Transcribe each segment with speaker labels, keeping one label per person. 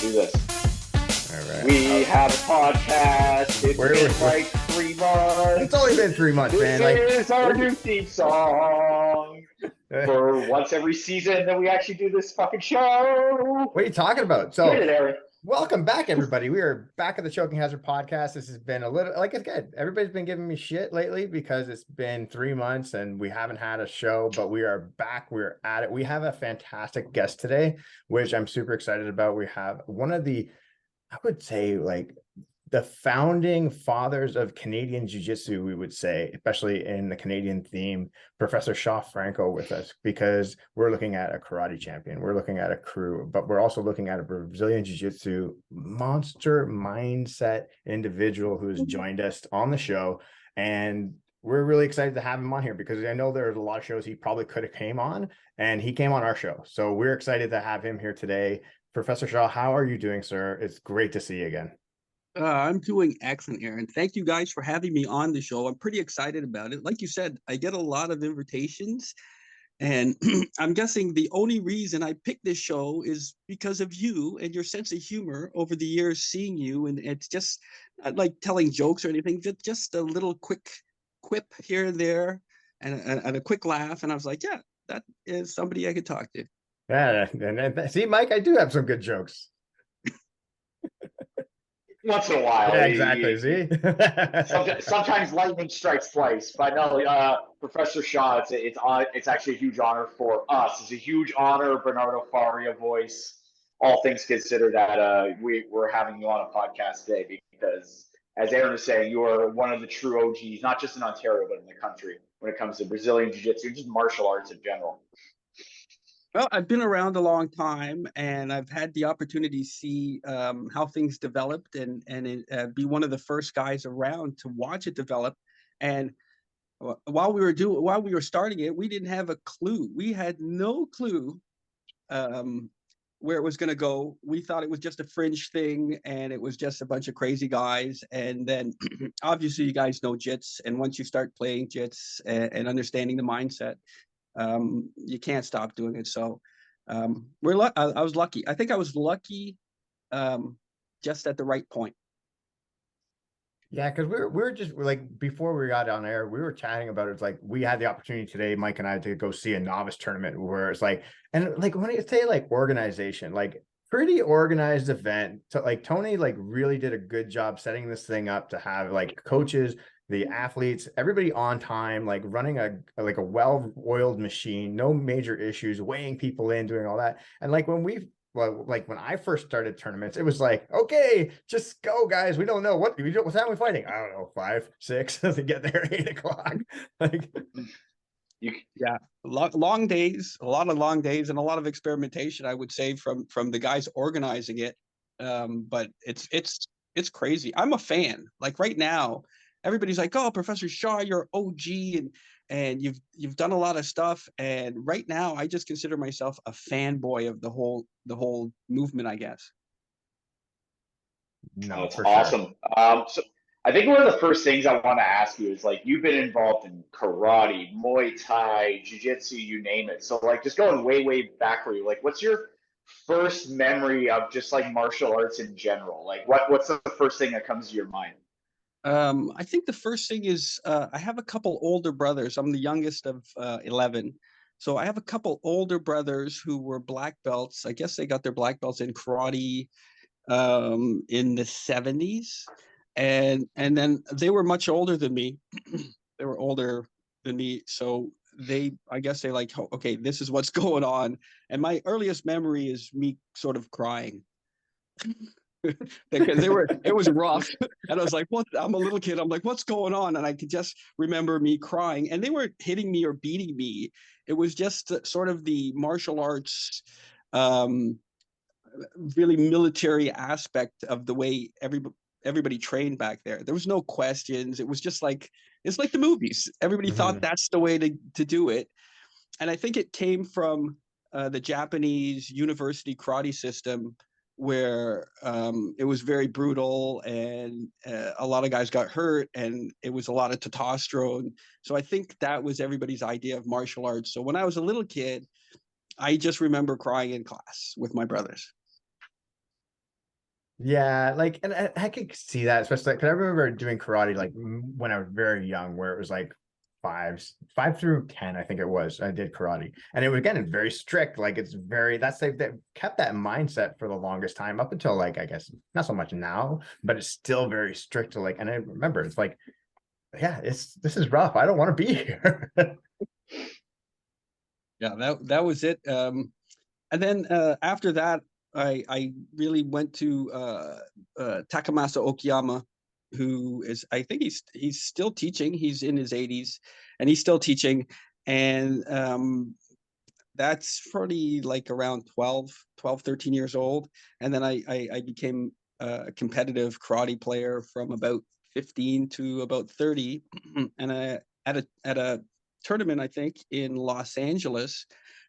Speaker 1: do this.
Speaker 2: All right.
Speaker 1: We have a podcast. It's been like 3 months.
Speaker 2: It's only been 3 months, man.
Speaker 1: This is our new theme song. For once every season that we actually do this fucking show.
Speaker 2: What are you talking about? So,
Speaker 1: get it, Aaron.
Speaker 2: Welcome back, everybody. We are back at the Choking Hazard podcast. This has been a little, like it's good. Everybody's been giving me shit lately because it's been 3 months and we haven't had a show, but we are back. We're at it. We have a fantastic guest today, which I'm super excited about. We have one of the, I would say, like the founding fathers of Canadian Jiu-Jitsu, we would say, especially in the Canadian theme, Professor Shah Franco with us, because we're looking at a karate champion. We're looking at a crew, but we're also looking at a Brazilian Jiu-Jitsu monster mindset individual who's joined us on the show. And we're really excited to have him on here because I know there's a lot of shows he probably could have came on, and he came on our show. So we're excited to have him here today. Professor Shah, how are you doing, sir? It's great to see you again.
Speaker 3: I'm doing excellent, Aaron. Thank you guys for having me on the show. I'm pretty excited about it. Like you said, I get a lot of invitations, and I'm guessing the only reason I picked this show is because of you and your sense of humor over the years, seeing you. And it's just not like telling jokes or anything, just a little quick quip here and there and a quick laugh. And I was like, yeah, that is somebody I could talk to.
Speaker 2: Yeah, and see, Mike, I do have some good jokes.
Speaker 1: Once in a while.
Speaker 2: Yeah, exactly. See,
Speaker 1: sometimes lightning strikes twice, but no, Professor Shah, it's actually a huge honor for us. It's a huge honor, Bernardo Faria voice. All things considered, that we're having you on a podcast today because, as Aaron was saying, you are one of the true OGs, not just in Ontario but in the country when it comes to Brazilian Jiu-Jitsu, just martial arts in general.
Speaker 3: Well, I've been around a long time, and I've had the opportunity to see how things developed, and be one of the first guys around to watch it develop. And while we were starting it, we didn't have a clue. We had no clue where it was going to go. We thought it was just a fringe thing, and it was just a bunch of crazy guys. And then, obviously, you guys know jits, and once you start playing jits and understanding the mindset, you can't stop doing it. So I was lucky. I think I was lucky just at the right point.
Speaker 2: Yeah, because we're just like, before we got on air, we were chatting about it. It's like we had the opportunity today, Mike and I, to go see a novice tournament where it's like, and like when you say like organization, like pretty organized event. So like Tony like really did a good job setting this thing up to have like coaches, the athletes, everybody on time, like running a well-oiled machine, no major issues, weighing people in, doing all that. And like when I first started tournaments, it was like, okay, just go, guys. We don't know what time are we fighting. I don't know, 5, 6 to get there at 8 o'clock. Like,
Speaker 3: yeah, long days, a lot of long days, and a lot of experimentation, I would say, from the guys organizing it. But it's crazy. I'm a fan. Like right now, everybody's like, "Oh, Professor Shah, you're OG, and you've done a lot of stuff." And right now, I just consider myself a fanboy of the whole movement, I guess.
Speaker 1: No, it's awesome. Sure. So I think one of the first things I want to ask you is, like, you've been involved in karate, Muay Thai, Jiu-Jitsu, you name it. So like, just going way back for you, like, what's your first memory of just like martial arts in general? Like, what's the first thing that comes to your mind?
Speaker 3: I think the first thing is I have a couple older brothers. I'm the youngest of 11. So I have a couple older brothers who were black belts. I guess they got their black belts in karate in the 70s. And then they were much older than me. They were older than me. So I guess they like, okay, this is what's going on. And my earliest memory is me sort of crying. Because it was rough, and I was like, what? I'm a little kid, I'm like, what's going on? And I could just remember me crying, and they weren't hitting me or beating me. It was just sort of the martial arts really military aspect of the way everybody trained back there. There was no questions. It was just like, it's like the movies. Everybody thought that's the way to do it. And I think it came from the Japanese university karate system, where it was very brutal, and a lot of guys got hurt, and it was a lot of testosterone. So I think that was everybody's idea of martial arts. So when I was a little kid, I just remember crying in class with my brothers.
Speaker 2: Yeah, like, and I could see that, especially because I remember doing karate like when I was very young, where it was like five through 10, I think it was. I did karate, and it was again very strict. Like it's very that's like that kept that mindset for the longest time up until like I guess not so much now, but it's still very strict to like. And I remember it's like, yeah, this is rough. I don't want to be here.
Speaker 3: Yeah, that was it. And then after that, I really went to Takamasa Okiyama, who is, I think he's still teaching. He's in his 80s, and he's still teaching. And that's probably like around 12, 13 years old. And then I became a competitive karate player from about 15 to about 30. And at a tournament, I think, in Los Angeles,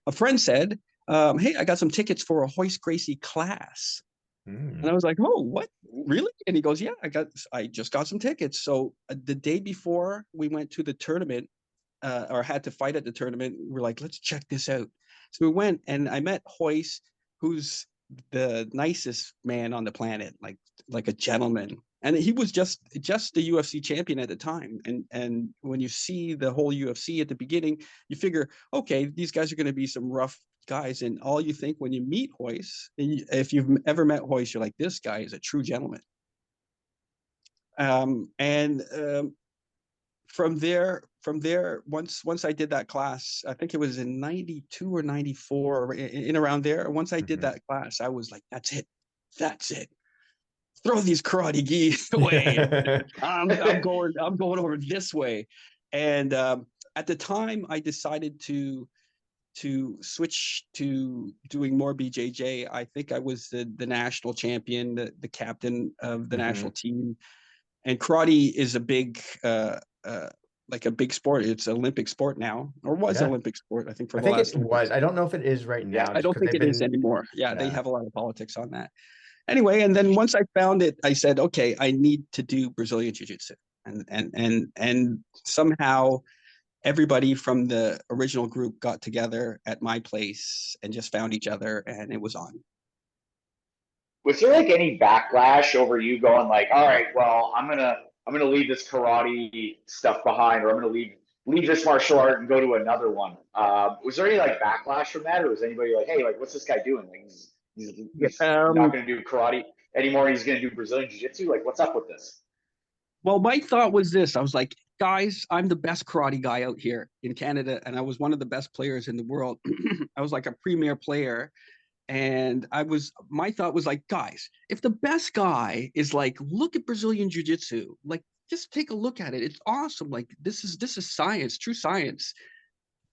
Speaker 3: a friend said, hey, I got some tickets for a Hoist Gracie class. And I was like, oh, what? Really? And he goes, yeah, I just got some tickets. So the day before we went to the tournament, or had to fight at the tournament, we're like, let's check this out. So we went, and I met Hoist, who's the nicest man on the planet, like a gentleman. And he was just the UFC champion at the time. And when you see the whole UFC at the beginning, you figure, okay, these guys are going to be some rough guys. And all you think when you meet Hoist, if you've ever met Hoist, you're like, this guy is a true gentleman. From there, once I did that class, I think it was in 92 or 94, in around there. Once I did that class, I was like, that's it. Throw these karate gi away. I'm going over this way. And at the time, I decided to switch to doing more BJJ. I think I was the national champion, the captain of the national team. And karate is a big like a big sport. It's an Olympic sport now, or was Olympic sport, I think, for the last.
Speaker 2: It was. I don't know if it is right now.
Speaker 3: Yeah, I don't think it is anymore. Yeah, they have a lot of politics on that. Anyway, and then once I found it, I said, okay, I need to do Brazilian Jiu-Jitsu. And somehow everybody from the original group got together at my place and just found each other, and it was on.
Speaker 1: Was there like any backlash over you going like, all right, well, I'm gonna leave this karate stuff behind, or I'm gonna leave this martial art and go to another one? Was there any like backlash from that, or was anybody like, hey, like, what's this guy doing? Like, he's not gonna do karate anymore. He's gonna do Brazilian Jiu-Jitsu. Like, what's up with this?
Speaker 3: Well, my thought was this. I was like, guys, I'm the best karate guy out here in Canada, and I was one of the best players in the world. I was like a premier player. And my thought was like, guys, if the best guy is like, look at Brazilian Jiu-Jitsu, like, just take a look at it. It's awesome. Like, this is science, true science.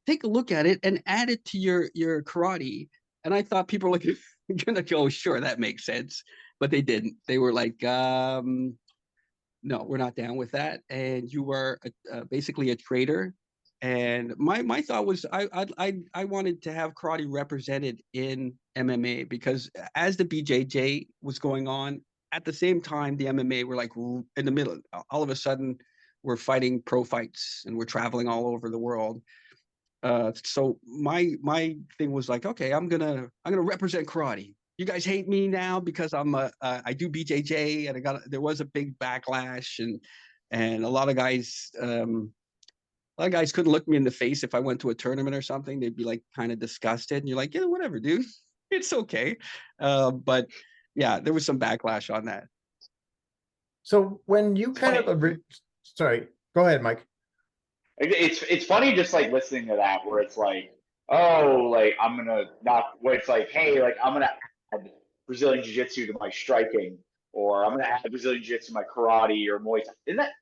Speaker 3: Take a look at it and add it to your karate. And I thought people were like, gonna go, sure, that makes sense. But they didn't. They were like, no, we're not down with that. And you are basically a traitor. And my thought was I wanted to have karate represented in MMA, because as the BJJ was going on, at the same time the MMA were like in the middle. All of a sudden, we're fighting pro fights and we're traveling all over the world. So my thing was like, okay, I'm gonna represent karate. You guys hate me now because I do BJJ, and there was a big backlash, and a lot of guys couldn't look me in the face if I went to a tournament or something. They'd be like kind of disgusted, and you're like, yeah, whatever, dude, it's okay. But yeah, there was some backlash on that.
Speaker 2: So when you kind of sorry, go ahead, Mike.
Speaker 1: It's funny just like listening to that, where it's like, oh, like I'm gonna not. Where it's like, hey, like I'm gonna add Brazilian Jiu-Jitsu to my striking, or I'm gonna add Brazilian Jiu-Jitsu to my karate or Muay Thai.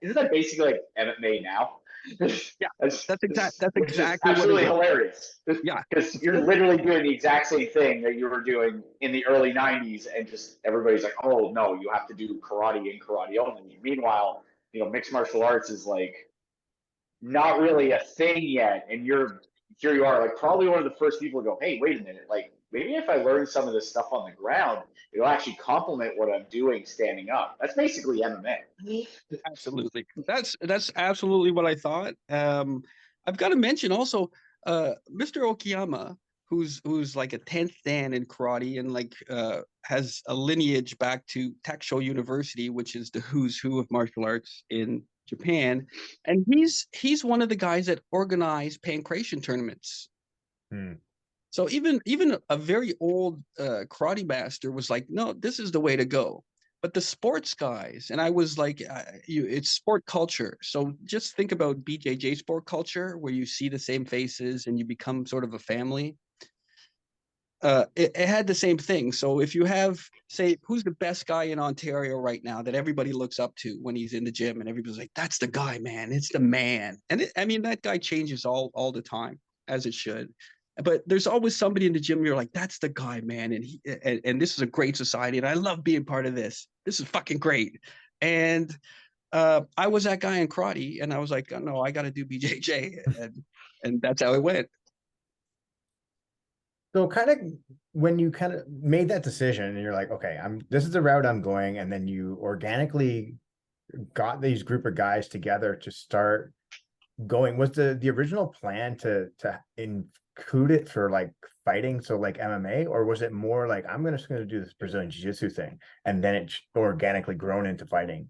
Speaker 1: Isn't that basically like MMA now?
Speaker 3: Yeah, that's exactly
Speaker 1: absolutely hilarious.
Speaker 3: Yeah,
Speaker 1: because you're literally doing the exact same thing that you were doing in the early '90s, and just everybody's like, oh no, you have to do karate and karate only. Meanwhile, mixed martial arts is like not really a thing yet, and here you are, like probably one of the first people to go, hey, wait a minute, like maybe if I learn some of this stuff on the ground, it'll actually complement what I'm doing standing up. That's basically MMA.
Speaker 3: Absolutely, that's absolutely what I thought. I've got to mention also, Mr. Okiyama who's like a 10th dan in karate and like has a lineage back to Taksho University, which is the who's who of martial arts in Japan. And he's one of the guys that organize pancration tournaments. So even a very old karate master was like, no, this is the way to go. But the sports guys, and I was like, it's sport culture. So just think about BJJ sport culture, where you see the same faces and you become sort of a family. It had the same thing. So if you have, say, who's the best guy in Ontario right now that everybody looks up to when he's in the gym, and everybody's like, that's the guy, man. It's the man. And I mean, that guy changes all the time, as it should. But there's always somebody in the gym you're like, that's the guy, man. And this is a great society, and I love being part of this. This is fucking great. And I was that guy in karate, and I was like, oh, no, I got to do BJJ, and that's how it went.
Speaker 2: So kind of when you kind of made that decision and you're like, okay, this is the route I'm going, and then you organically got these group of guys together to start going, was the original plan to include it for like fighting, so like MMA, or was it more like just gonna do this Brazilian Jiu-Jitsu thing, and then it organically grown into fighting?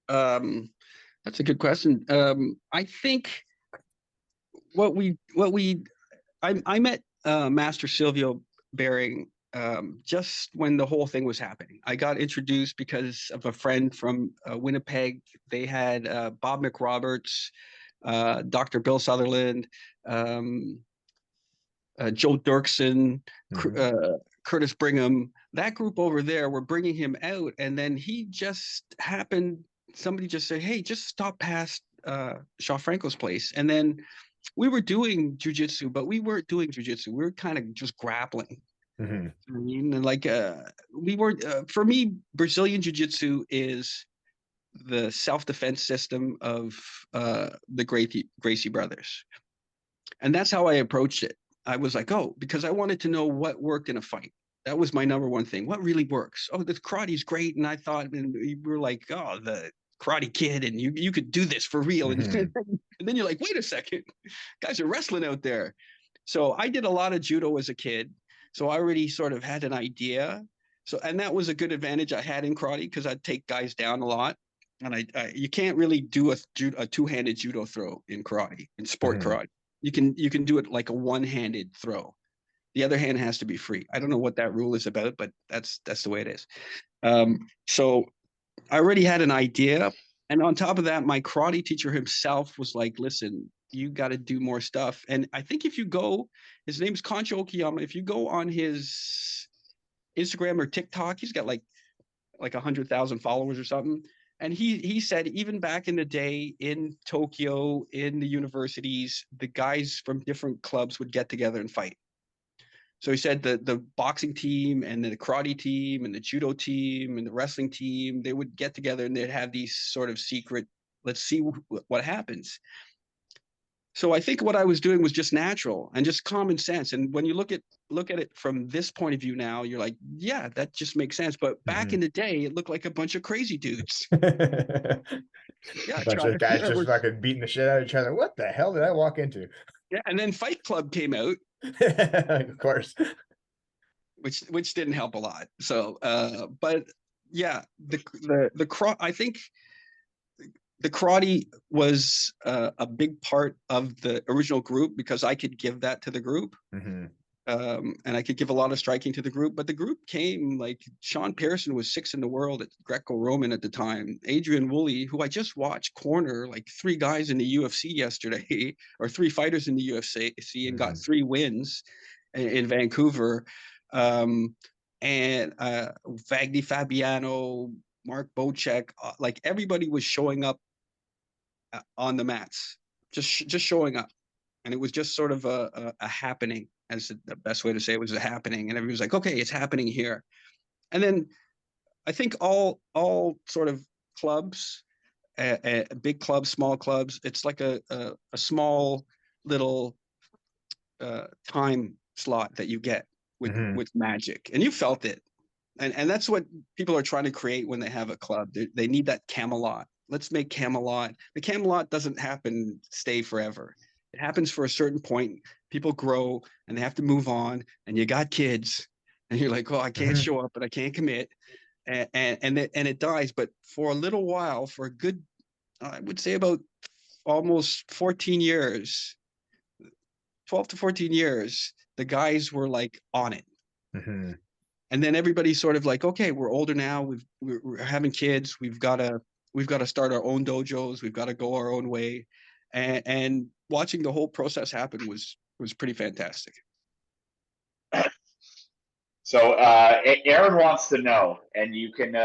Speaker 3: That's a good question. I think I met Master Sylvio Behring just when the whole thing was happening. I got introduced because of a friend from Winnipeg. They had Bob McRoberts, Dr. Bill Sutherland, Joe Dirksen, Curtis Brigham. That group over there were bringing him out, and then he just happened. Somebody just said, "Hey, just stop past Shah Franco's place," and then we were doing jiu-jitsu, but we weren't doing jiu-jitsu. We were kind of just grappling. I mean, like we were. For me, Brazilian jiu-jitsu is the self-defense system of the Gracie brothers, and that's how I approached it. I was like, oh, because I wanted to know what worked in a fight. That was my number one thing. What really works? Oh, the karate's great, and I thought, and we were like, oh, the Karate Kid, and you could do this for real. And then you're like, wait a second, guys are wrestling out there. So I did a lot of judo as a kid, so I already sort of had an idea. So, and that was a good advantage I had in karate, because I'd take guys down a lot, and you can't really do a two-handed judo throw in karate, in sport karate. You can do it like a one-handed throw. The other hand has to be free. I don't know what that rule is about, but that's the way it is. So I already had an idea. And on top of that, my karate teacher himself was like, listen, you got to do more stuff. And I think if you go, his name's Concho Okiyama. If you go on his Instagram or TikTok, he's got like 100,000 followers or something. And he said, even back in the day in Tokyo, in the universities, the guys from different clubs would get together and fight. So he said the boxing team and the karate team and the judo team and the wrestling team, they would get together and they'd have these sort of secret, let's see what happens. So I think what I was doing was just natural and just common sense. And when you look at it from this point of view now, you're like, yeah, that just makes sense. But back in the day, it looked like a bunch of crazy dudes.
Speaker 2: Yeah, a bunch of guys just fucking beating the shit out of each other. What the hell did I walk into?
Speaker 3: Yeah, and then Fight Club came out.
Speaker 2: Of course.
Speaker 3: Which didn't help a lot. So but yeah, I think the karate was a big part of the original group, because I could give that to the group. And I could give a lot of striking to the group, but the group came like Sean Pearson was 6th in the world at Greco-Roman at the time. Adrian Woolley, who I just watched corner like 3 guys in the UFC yesterday, or 3 fighters in the UFC, and got 3 wins in Vancouver. And Vagny Fabiano, Mark Bocek, like everybody was showing up on the mats, just showing up. And it was just sort of a happening, as the best way to say it was a happening. And everybody was like, okay, it's happening here. And then I think all sort of clubs, big clubs, small clubs, it's like a small little time slot that you get with magic. And you felt it. And that's what people are trying to create when they have a club. They need that Camelot. Let's make Camelot. The Camelot doesn't stay forever. It happens for a certain point. People grow and they have to move on, and you got kids, and you're like, oh, I can't show up, and I can't commit, and it dies. But for a little while, for a good, I would say about almost 14 years, 12 to 14 years, the guys were like on it. And then everybody's sort of like, okay, we're older now. We're having kids. We've got to start our own dojos. We've got to go our own way. And watching the whole process happen was pretty fantastic.
Speaker 1: So Aaron wants to know, and you can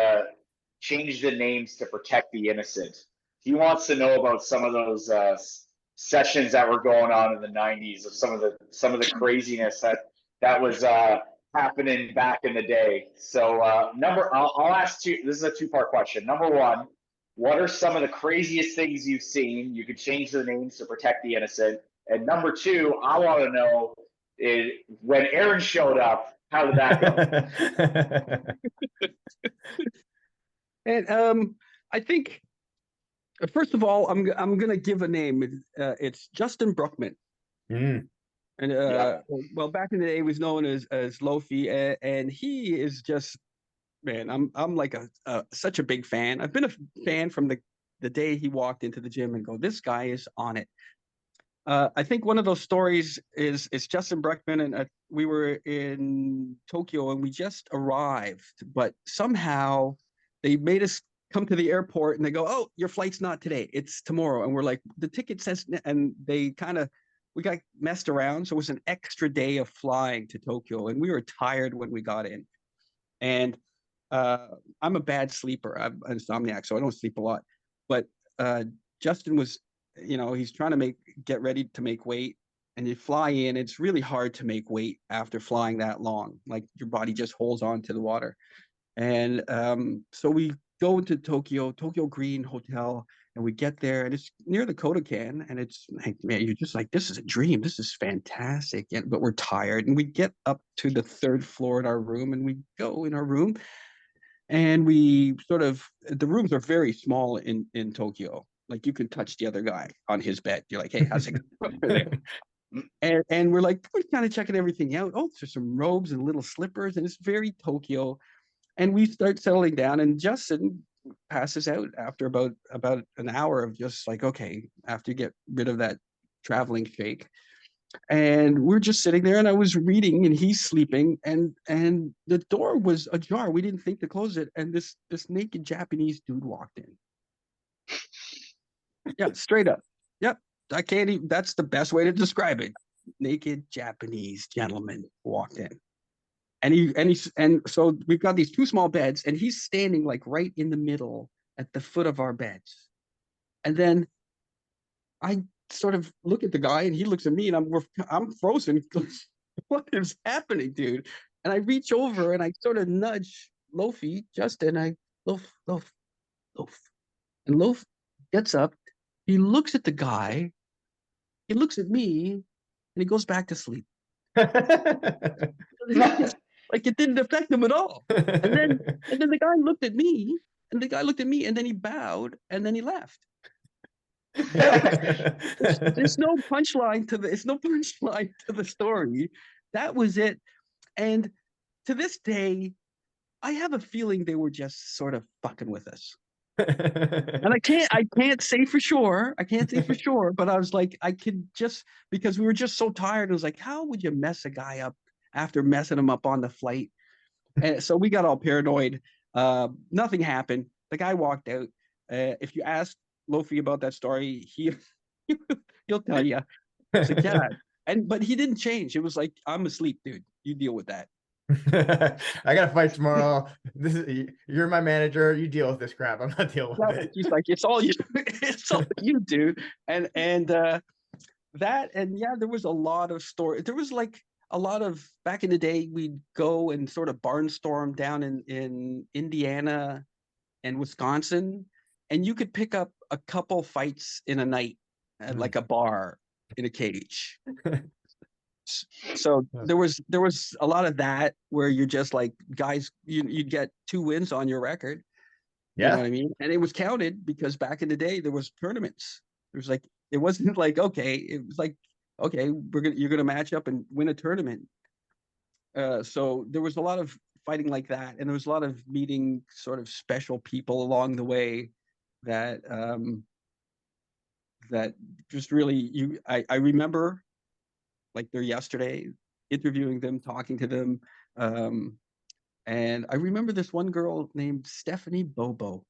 Speaker 1: change the names to protect the innocent. He wants to know about some of those sessions that were going on in the 90s, of some of the craziness that was happening back in the day. So I'll ask two. This is a two-part question. Number one, what are some of the craziest things you've seen? You could change the names to protect the innocent. And number two, I want to know is when Aaron showed up, how did that go?
Speaker 3: And I think, first of all, I'm gonna give a name. It's Justin Bruckman. And well, back in the day, he was known as Lofi, and he is just, man, I'm like such a big fan. I've been a fan from the day he walked into the gym and go, this guy is on it. I think one of those stories is Justin Bruckman, and we were in Tokyo and we just arrived, but somehow they made us come to the airport and they go, oh, your flight's not today, it's tomorrow. And we're like, the ticket says, and we got messed around. So it was an extra day of flying to Tokyo, and we were tired when we got in. And I'm a bad sleeper. I'm an insomniac, so I don't sleep a lot. But Justin was, he's trying to get ready to make weight, and you fly in. It's really hard to make weight after flying that long. Like, your body just holds on to the water. And so we go into Tokyo Green Hotel, and we get there, and it's near the Kodokan, and it's like, man, you're just like, this is a dream. This is fantastic. But we're tired, and we get up to the third floor in our room, and we go in our room, and we the rooms are very small in Tokyo. Like, you can touch the other guy on his bed. You're like, hey, how's it going? And we're like, we're kind of checking everything out. Oh, there's some robes and little slippers, and it's very Tokyo. And we start settling down, and Justin passes out after about an hour of just like, okay, after you get rid of that traveling shake. And we're just sitting there, and I was reading, and he's sleeping, and the door was ajar. We didn't think to close it, and this naked Japanese dude walked in. Yeah, straight up. Yep. I can't even, that's the best way to describe it. Naked Japanese gentleman walked in. And so we've got these two small beds, and he's standing like right in the middle at the foot of our beds. And then I sort of look at the guy, and he looks at me, and I'm frozen. What is happening, dude? And I reach over and I sort of nudge Lofi, Justin. Loaf. And Loaf gets up. He looks at the guy, he looks at me, and he goes back to sleep. Like, it didn't affect him at all. And then the guy looked at me, and then he bowed, and then he left. There's no punchline to the story. That was it. And to this day, I have a feeling they were just sort of fucking with us. And I can't say for sure. But I was like, I could just, because we were just so tired. It was like, how would you mess a guy up after messing him up on the flight? And so we got all paranoid. Nothing happened. The guy walked out. If you ask Lofi about that story, he'll tell you. It's like, yeah. But he didn't change. It was like, I'm asleep, dude. You deal with that.
Speaker 2: I gotta fight tomorrow. You're my manager. You deal with this crap. I'm not dealing with it.
Speaker 3: He's like, it's all you. It's all you, dude. And that, and yeah, there was a lot of story. There was like a lot of, back in the day, we'd go and sort of barnstorm down in Indiana and Wisconsin, and you could pick up a couple fights in a night at like a bar in a cage. So there was a lot of that where you're just like, guys, you'd get 2 wins on your record. Yeah. You know what I mean? And it was counted because back in the day there was tournaments. There was like It wasn't like, okay, it was like, okay, you're gonna match up and win a tournament. So there was a lot of fighting like that, and there was a lot of meeting sort of special people along the way that that just really I remember like they're yesterday, interviewing them, talking to them. And I remember this one girl named Stephanie Bobo,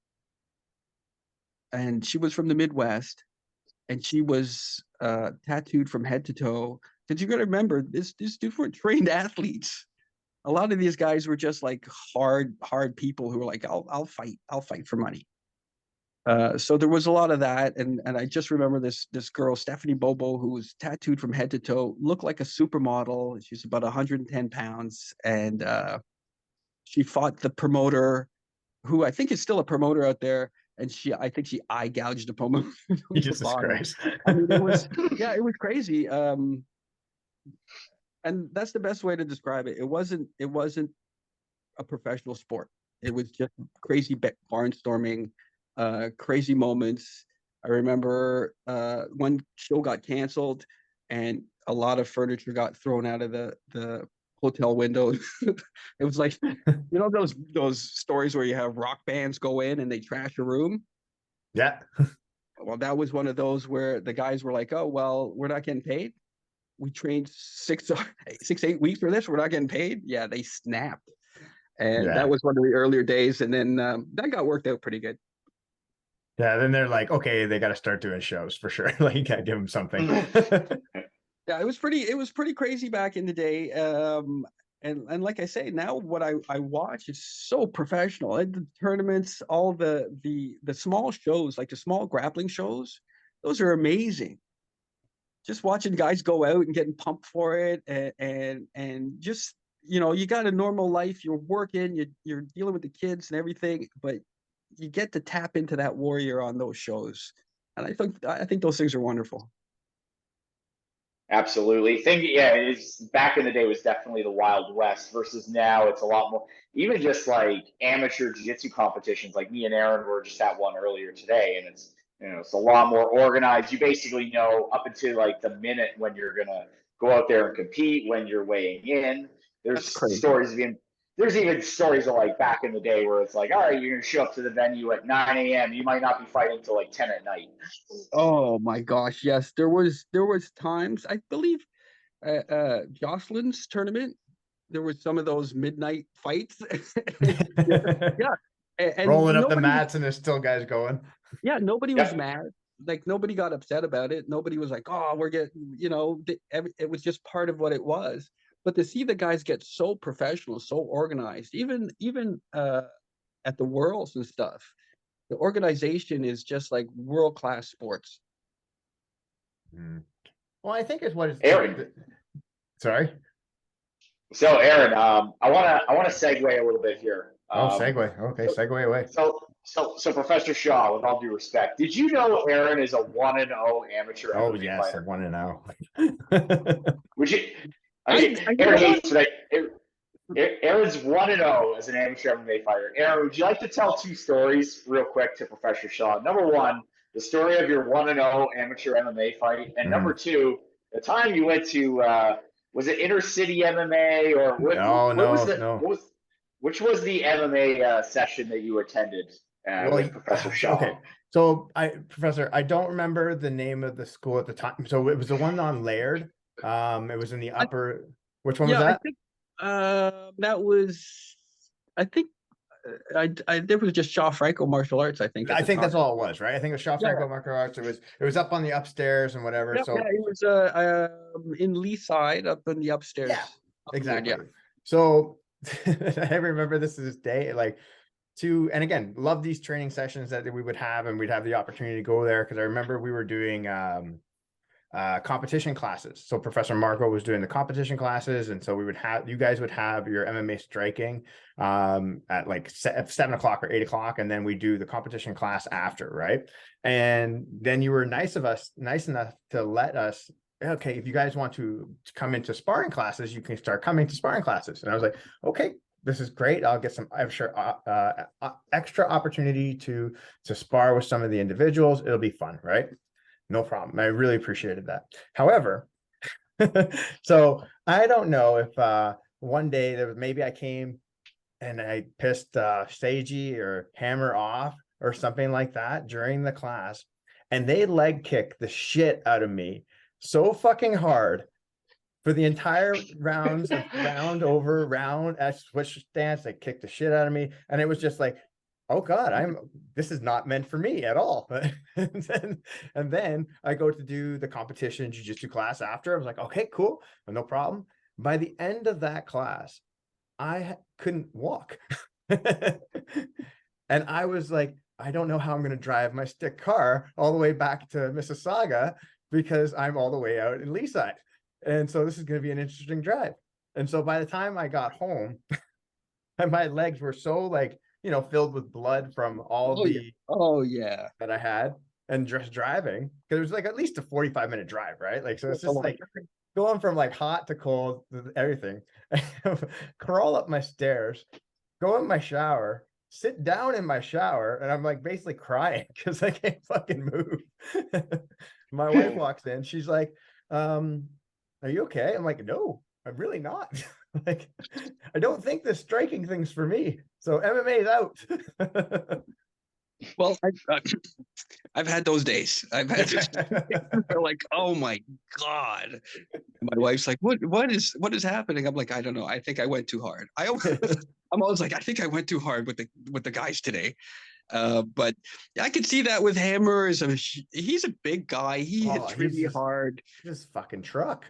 Speaker 3: and she was from the Midwest, and she was tattooed from head to toe. Because you got to remember, these dudes weren't trained athletes. A lot of these guys were just like hard people who were like, I'll fight for money. So there was a lot of that, and I just remember this girl, Stephanie Bobo, who was tattooed from head to toe, looked like a supermodel. She's about 110 pounds, and she fought the promoter, who I think is still a promoter out there, and I think she eye gouged the promoter.
Speaker 2: Jesus Christ!
Speaker 3: I mean, it was it was crazy. And that's the best way to describe it. It wasn't a professional sport. It was just crazy barnstorming. Crazy moments. I remember one show got canceled, and a lot of furniture got thrown out of the hotel window. It was like, those stories where you have rock bands go in and they trash a room.
Speaker 2: Yeah.
Speaker 3: Well, that was one of those where the guys were like, "Oh, well, we're not getting paid. We trained 8 weeks for this. We're not getting paid." Yeah, they snapped, and that was one of the earlier days. And then that got worked out pretty good.
Speaker 2: Yeah, then they're like, okay, they got to start doing shows for sure. Like, you got to give them something.
Speaker 3: Yeah, it was pretty crazy back in the day. And like I say, now what I watch is so professional. And the tournaments, all the small shows, like the small grappling shows, those are amazing. Just watching guys go out and getting pumped for it, and just, you got a normal life. You're working, you're dealing with the kids and everything, but you get to tap into that warrior on those shows, and I think those things are wonderful.
Speaker 1: Absolutely. It's back in the day was definitely the Wild West versus now it's a lot more, even just like amateur jiu-jitsu competitions. Like me and Aaron were just at one earlier today, and it's a lot more organized. You basically know up until like the minute when you're gonna go out there and compete, when you're weighing in. There's even stories of like back in the day where it's like, all right, you're gonna show up to the venue at 9 a.m. You might not be fighting till like 10 at night.
Speaker 3: Oh my gosh, yes. There was times, I believe, Jocelyn's tournament, there was some of those midnight fights. Yeah. And
Speaker 2: rolling up the mats, and there's still guys going.
Speaker 3: Yeah, nobody was mad. Like, nobody got upset about it. Nobody was like, oh, we're getting, it was just part of what it was. But to see the guys get so professional, so organized, even at the Worlds and stuff, the organization is just like world-class sports.
Speaker 2: Well, I think it's what it's
Speaker 1: Aaron.
Speaker 2: Sorry.
Speaker 1: So Aaron, I want to segue a little bit here.
Speaker 2: Segue. Okay, segue away.
Speaker 1: So Professor Shah, with all due respect, did you know Aaron is a 1-0 amateur MMA fighter?
Speaker 2: 1-0.
Speaker 1: Would you? Aaron hates today. Aaron's 1-0 as an amateur MMA fighter. Aaron, would you like to tell two stories real quick to Professor Shah? Number one, the story of your 1-0 amateur MMA fight, and number two, the time you went to was it Intercity MMA or what? Which was the MMA session that you attended with Professor Shah?
Speaker 2: Okay, so Professor, I don't remember the name of the school at the time. So it was the one on Laird. It was in the upper. Which one was that?
Speaker 3: I think that was. I think there was just Shah Franco Martial Arts. I think
Speaker 2: that's all it was, right? I think it was Shah Franco Martial Arts. It was up on the upstairs and whatever.
Speaker 3: It was in Leaside, up in the upstairs.
Speaker 2: Yeah, exactly. Yeah. So I remember this to this day, and again, love these training sessions that we would have, and we'd have the opportunity to go there, because I remember we were doing competition classes. So Professor Marco was doing the competition classes, and so you guys would have your MMA striking at like 7 o'clock or 8 o'clock, and then we do the competition class after, right? And then you were nice enough to let us, okay, if you guys want to come into sparring classes, you can start coming to sparring classes. And I was like, okay, this is great. I'll get some, I'm sure, extra opportunity to spar with some of the individuals. It'll be fun, right? No problem. I really appreciated that. However, so I don't know if one day there was, maybe I came and I pissed Seiji or Hammer off or something like that during the class, and they leg kicked the shit out of me so fucking hard for the entire rounds of round over round at switch stance. They kicked the shit out of me, and it was just like, oh God, this is not meant for me at all. and then I go to do the competition jiu-jitsu class after. I was like, okay, cool, no problem. By the end of that class, I couldn't walk. And I was like, I don't know how I'm going to drive my stick car all the way back to Mississauga because I'm all the way out in Leaside. And so this is going to be an interesting drive. And so by the time I got home, my legs were so like, filled with blood from all
Speaker 3: Oh yeah.
Speaker 2: that I had, and just driving, because it was like at least a 45-minute drive, right? Like, so it's just like going from like hot to cold to everything. Crawl up my stairs, go in my shower, sit down in my shower, and I'm like basically crying because I can't fucking move. My wife walks in, she's like, are you okay? I'm like, no, I'm really not. Like, I don't think this striking thing's for me. So MMA is out.
Speaker 3: Well, I've had those days. I've had those days. They're like, oh my God. And my wife's like, what is happening? I'm like, I don't know. I think I went too hard. I'm always like, I think I went too hard with the guys today. But I could see that with Hammer. He's a big guy. He hits really hard.
Speaker 2: Just fucking truck.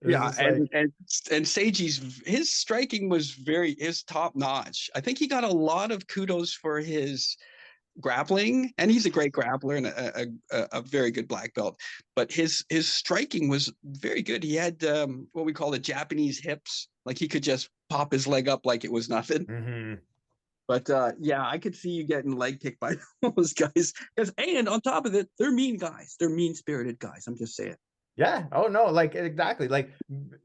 Speaker 3: Yeah, and Seiji's, his striking was his top notch. I think he got a lot of kudos for his grappling, and he's a great grappler and a very good black belt. But his striking was very good. He had what we call the Japanese hips, like he could just pop his leg up like it was nothing.
Speaker 2: Mm-hmm.
Speaker 3: But yeah, I could see you getting leg kicked by those guys. And on top of it, they're mean guys. They're mean-spirited guys. I'm just saying.
Speaker 2: Yeah. Oh no, like exactly. Like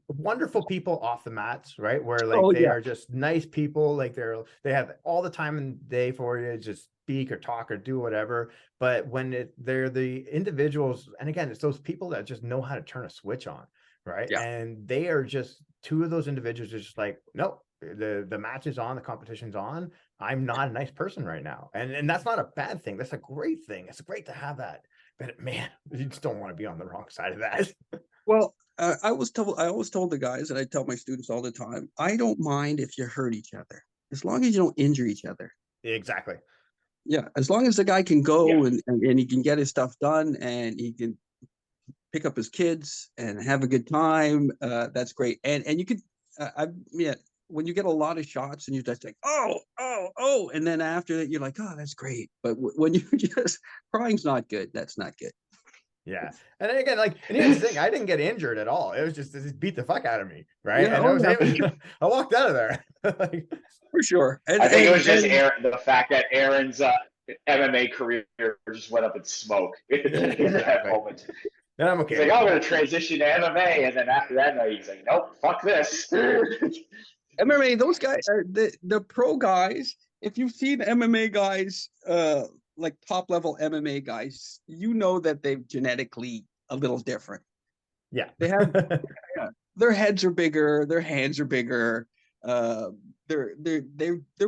Speaker 2: wonderful people off the mats, right? Where like they are just nice people. Like they have all the time in the day for you to just speak or talk or do whatever. But when they're the individuals, and again, it's those people that just know how to turn a switch on, right?
Speaker 3: Yeah.
Speaker 2: And they are just two of those individuals are just like, no, the match is on, the competition's on. I'm not a nice person right now. And that's not a bad thing. That's a great thing. It's great to have that. But man, you just don't want to be on the wrong side of that.
Speaker 3: Well, I always told the guys, and I tell my students all the time, I don't mind if you hurt each other, as long as you don't injure each other.
Speaker 2: Exactly.
Speaker 3: Yeah, as long as the guy can go and he can get his stuff done and he can pick up his kids and have a good time, that's great. And you could, when you get a lot of shots and you're just like, oh, and then after that you're like, oh, that's great. But when you just crying's not good. That's not good.
Speaker 2: Yeah, and again, like, and here's the thing: I didn't get injured at all. It was just beat the fuck out of me, right?
Speaker 3: Yeah,
Speaker 2: and I walked out of there. Like,
Speaker 3: for sure.
Speaker 1: I think it was just the fact that Aaron's MMA career just went up in smoke in that moment.
Speaker 2: And I'm okay.
Speaker 1: He's like, I'm going to transition to MMA, and then after that, he's like, nope, fuck this.
Speaker 3: MMA, those guys are the pro guys. If you've seen MMA guys, like top level MMA guys, you know that they're genetically a little different.
Speaker 2: Yeah,
Speaker 3: they have their heads are bigger, their hands are bigger. They're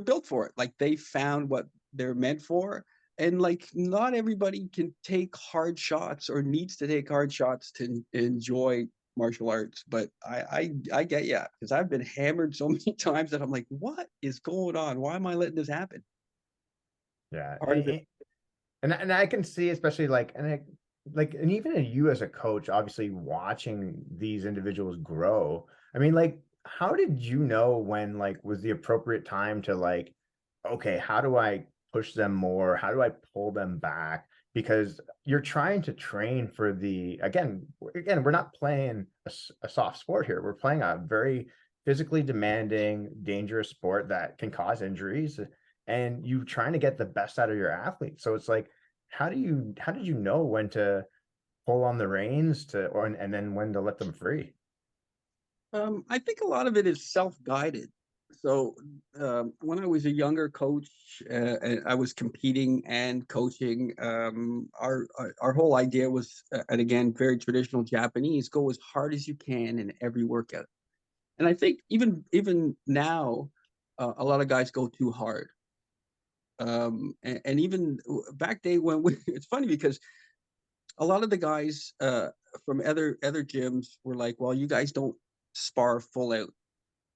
Speaker 3: built for it. Like they found what they're meant for, and like not everybody can take hard shots or needs to take hard shots to enjoy martial arts. But I get because I've been hammered so many times that I'm like, what is going on? Why am I letting this happen?
Speaker 2: Yeah, and I can see, especially and even you as a coach, obviously watching these individuals grow. I mean, like, how did you know when was the appropriate time to okay, how do I push them more? How do I pull them back? Because you're trying to train for again, we're not playing a soft sport here. We're playing a very physically demanding, dangerous sport that can cause injuries, and you're trying to get the best out of your athletes. So it's like, how did you know when to pull on the reins and then when to let them free?
Speaker 3: I think a lot of it is self-guided. So when I was a younger coach, and I was competing and coaching. Our whole idea was, and again, very traditional Japanese: go as hard as you can in every workout. And I think even now, a lot of guys go too hard. And even back day when it's funny because a lot of the guys from other gyms were like, well, you guys don't spar full out.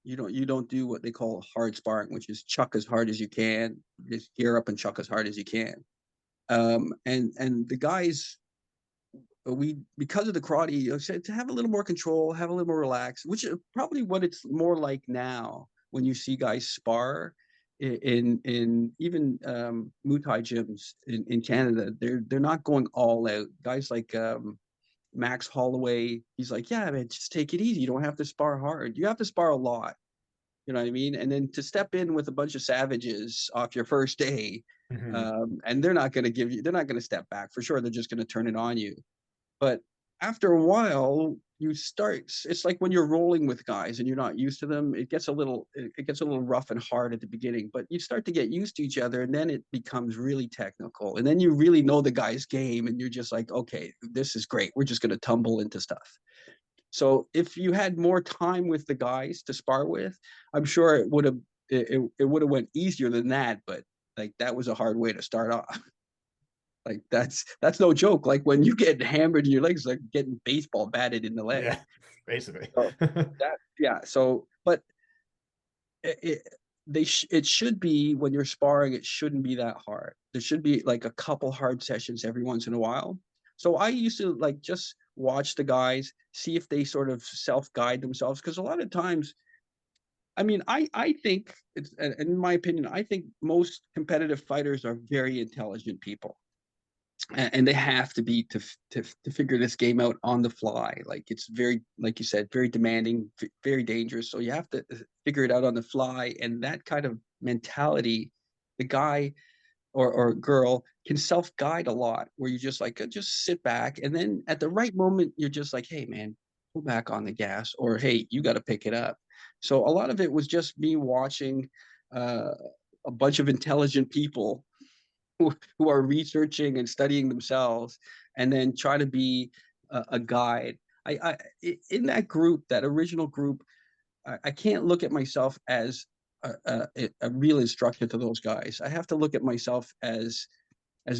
Speaker 3: You don't do what they call hard sparring, which is chuck as hard as you can, just gear up and chuck as hard as you can. And the guys, we, because of the karate, said to have a little more control, have a little more relaxed, which is probably what it's more like now when you see guys spar in even Muay Thai gyms in Canada. They're not going all out. Guys like Max Holloway, he's like, yeah, man, just take it easy. You don't have to spar hard. You have to spar a lot. You know what I mean? And then to step in with a bunch of savages off your first day, and they're not going to step back for sure. They're just going to turn it on you. But after a while, it's like when you're rolling with guys and you're not used to them, it gets a little rough and hard at the beginning, but you start to get used to each other, and then it becomes really technical. And then you really know the guy's game, and you're just like, okay, this is great. We're just going to tumble into stuff. So if you had more time with the guys to spar with, I'm sure it would have went easier than that, but like that was a hard way to start off. Like that's no joke. Like when you get hammered in your legs, like getting baseball batted in the leg.
Speaker 2: Yeah, basically.
Speaker 3: So So, but it should be, when you're sparring, it shouldn't be that hard. There should be like a couple hard sessions every once in a while. So I used to like just watch the guys, see if they sort of self-guide themselves, because a lot of times, I mean, I think it's, in my opinion, I think most competitive fighters are very intelligent people. And they have to be to figure this game out on the fly. Like it's very, like you said, very demanding, very dangerous. So you have to figure it out on the fly. And that kind of mentality, the guy or girl can self-guide a lot, where you just like just sit back, and then at the right moment you're just like, hey man, pull back on the gas, or hey, you got to pick it up. So a lot of it was just me watching a bunch of intelligent people who are researching and studying themselves, and then try to be a guide. In that group, that original group, I can't look at myself as a real instructor to those guys. I have to look at myself as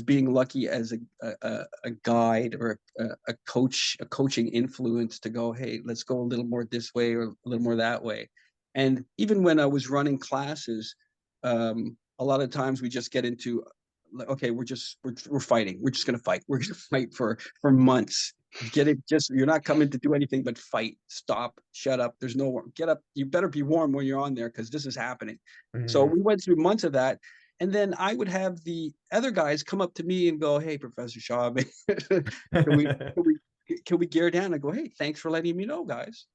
Speaker 3: being lucky as a guide, or a coach, a coaching influence to go, hey, let's go a little more this way or a little more that way. And even when I was running classes, a lot of times we just get into, okay, we're fighting. We're just going to fight. We're going to fight for months. Get it? Just, you're not coming to do anything but fight. Stop. Shut up. There's no warm. Get up. You better be warm when you're on there, because this is happening. So we went through months of that. And then I would have the other guys come up to me and go, hey, Professor Shah, can we gear down? I go, hey, thanks for letting me know, guys,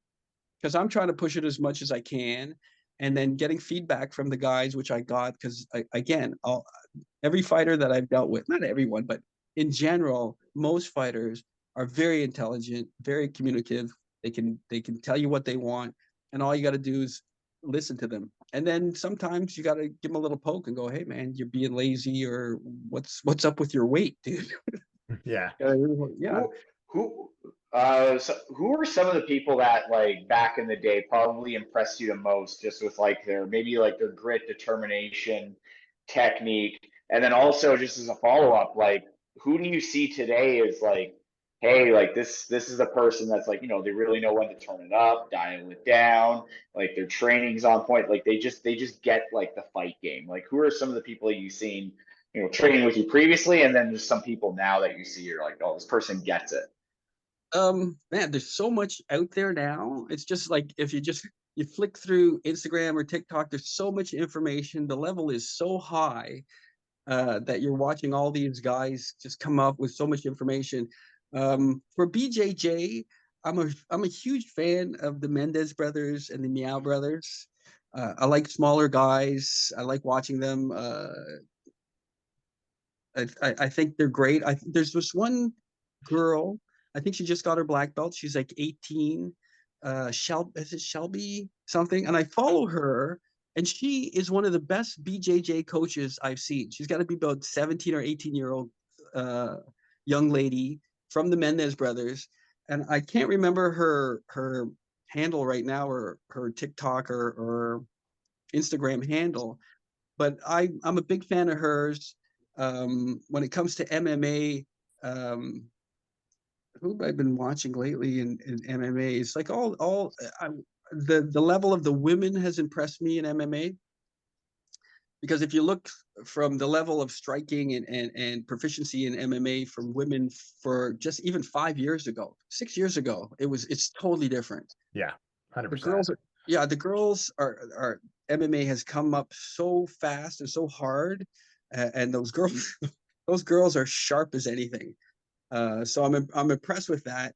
Speaker 3: because I'm trying to push it as much as I can. And then getting feedback from the guys, which I got, because again, every fighter that I've dealt with, not everyone, but in general, most fighters are very intelligent, very communicative. They can tell you what they want, and all you got to do is listen to them. And then sometimes you got to give them a little poke and go, hey man, you're being lazy, or what's up with your weight, dude?
Speaker 2: Yeah.
Speaker 3: Yeah.
Speaker 1: So who are some of the people that, like, back in the day probably impressed you the most, just with like their grit, determination, technique, and then also just as a follow-up, like, who do you see today as like, hey, like this is a person that's like, they really know when to turn it up, dial it down, like their training's on point, like they just get like the fight game. Like, who are some of the people that you've seen, training with you previously, and then there's some people now that you see, you're like, oh, this person gets it.
Speaker 3: Man, there's so much out there now. It's just like, if you flick through Instagram or TikTok, there's so much information. The level is so high that you're watching all these guys just come up with so much information. For BJJ, I'm a huge fan of the Mendez brothers and the Meow brothers. I like smaller guys. I like watching them. I think they're great. There's this one girl, I think she just got her black belt. She's like 18. Is it Shelby something? And I follow her And she is one of the best BJJ coaches I've seen. She's got to be about 17 or 18-year-old young lady from the Mendez brothers. And I can't remember her handle right now, or her TikTok or Instagram handle, but I'm a big fan of hers. When it comes to MMA, who have I been watching lately in MMA? It's like the level of the women has impressed me in MMA, because if you look from the level of striking and proficiency in MMA from women for just even 5 years ago, 6 years ago, it's totally different.
Speaker 2: Yeah, 100%.
Speaker 3: The girls are MMA has come up so fast and so hard, and those girls are sharp as anything. So I'm impressed with that.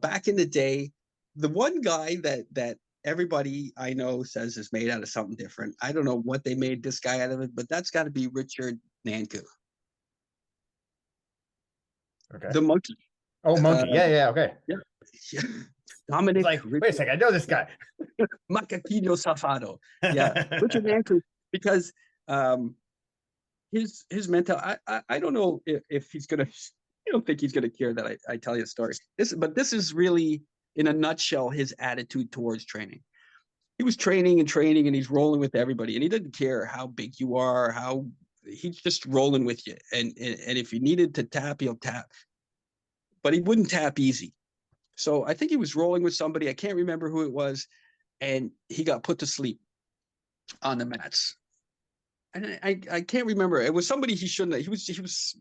Speaker 3: Back in the day, the one guy that everybody I know says is made out of something different. I don't know what they made this guy out of it, but that's got to be Richard Nanku.
Speaker 2: Okay.
Speaker 3: The monkey.
Speaker 2: Oh, monkey. Yeah. Okay.
Speaker 3: Yeah. Dominic.
Speaker 2: Like, wait a second. I know this guy.
Speaker 3: Macaquinho Safado. Yeah. Richard Nanku, because his mental. I don't know if he's gonna. I don't think he's gonna care that I tell you a story. This is really, in a nutshell, his attitude towards training. He was training, and he's rolling with everybody, and he doesn't care how big you are, he's just rolling with you. And if he needed to tap, he'll tap, but he wouldn't tap easy. So I think he was rolling with somebody. I can't remember who it was, and he got put to sleep on the mats. And I can't remember. It was somebody he shouldn't have. He was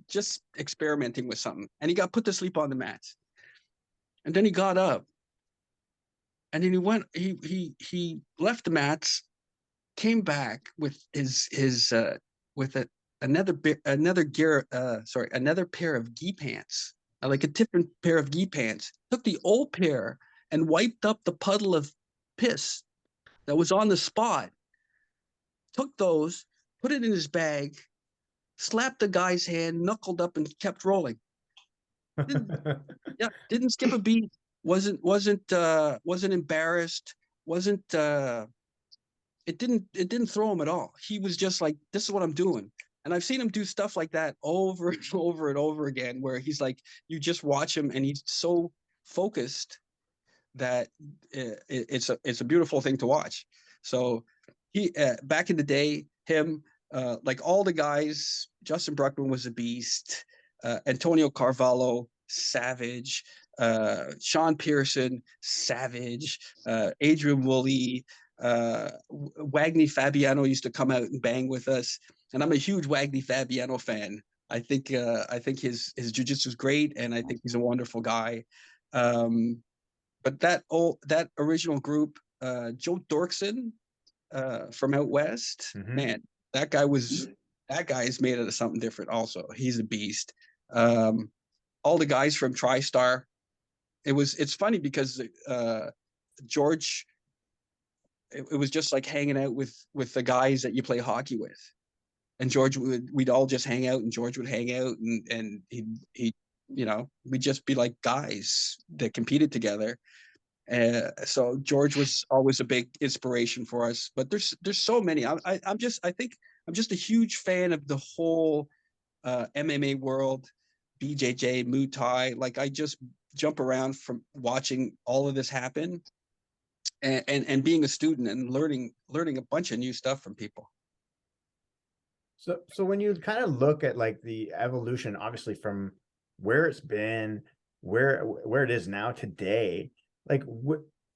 Speaker 3: just experimenting with something, and he got put to sleep on the mats. And then he got up, and then he went. He left the mats, came back with another pair of gi pants, like a different pair of gi pants. Took the old pair and wiped up the puddle of piss that was on the spot. Took those, put it in his bag, slapped the guy's hand, knuckled up, and kept rolling. Didn't skip a beat. Wasn't embarrassed. It didn't throw him at all. He was just like, this is what I'm doing. And I've seen him do stuff like that over and over and over again, where he's like, you just watch him and he's so focused that it's a beautiful thing to watch. So he back in the day, him, like all the guys, Justin Bruckman was a beast, Antonio Carvalho, savage, Sean Pearson, savage, Adrian Woolley, Wagner Fabiano used to come out and bang with us, and I'm a huge Wagner Fabiano fan. I think his jiu-jitsu is great, and I think he's a wonderful guy. But that original group, Joe Dorkson from out west, man, that guy is made out of something different. Also, he's a beast. All the guys from TriStar. It's funny because George. It was just like hanging out with the guys that you play hockey with, and we'd all just hang out, and George would hang out, and he we'd just be like guys that competed together. So George was always a big inspiration for us. But there's so many. I'm just a huge fan of the whole MMA world, BJJ, Muay Thai. Like, I just jump around from watching all of this happen. And being a student and learning a bunch of new stuff from people.
Speaker 2: So when you kind of look at like the evolution, obviously from where it's been, where it is now today, like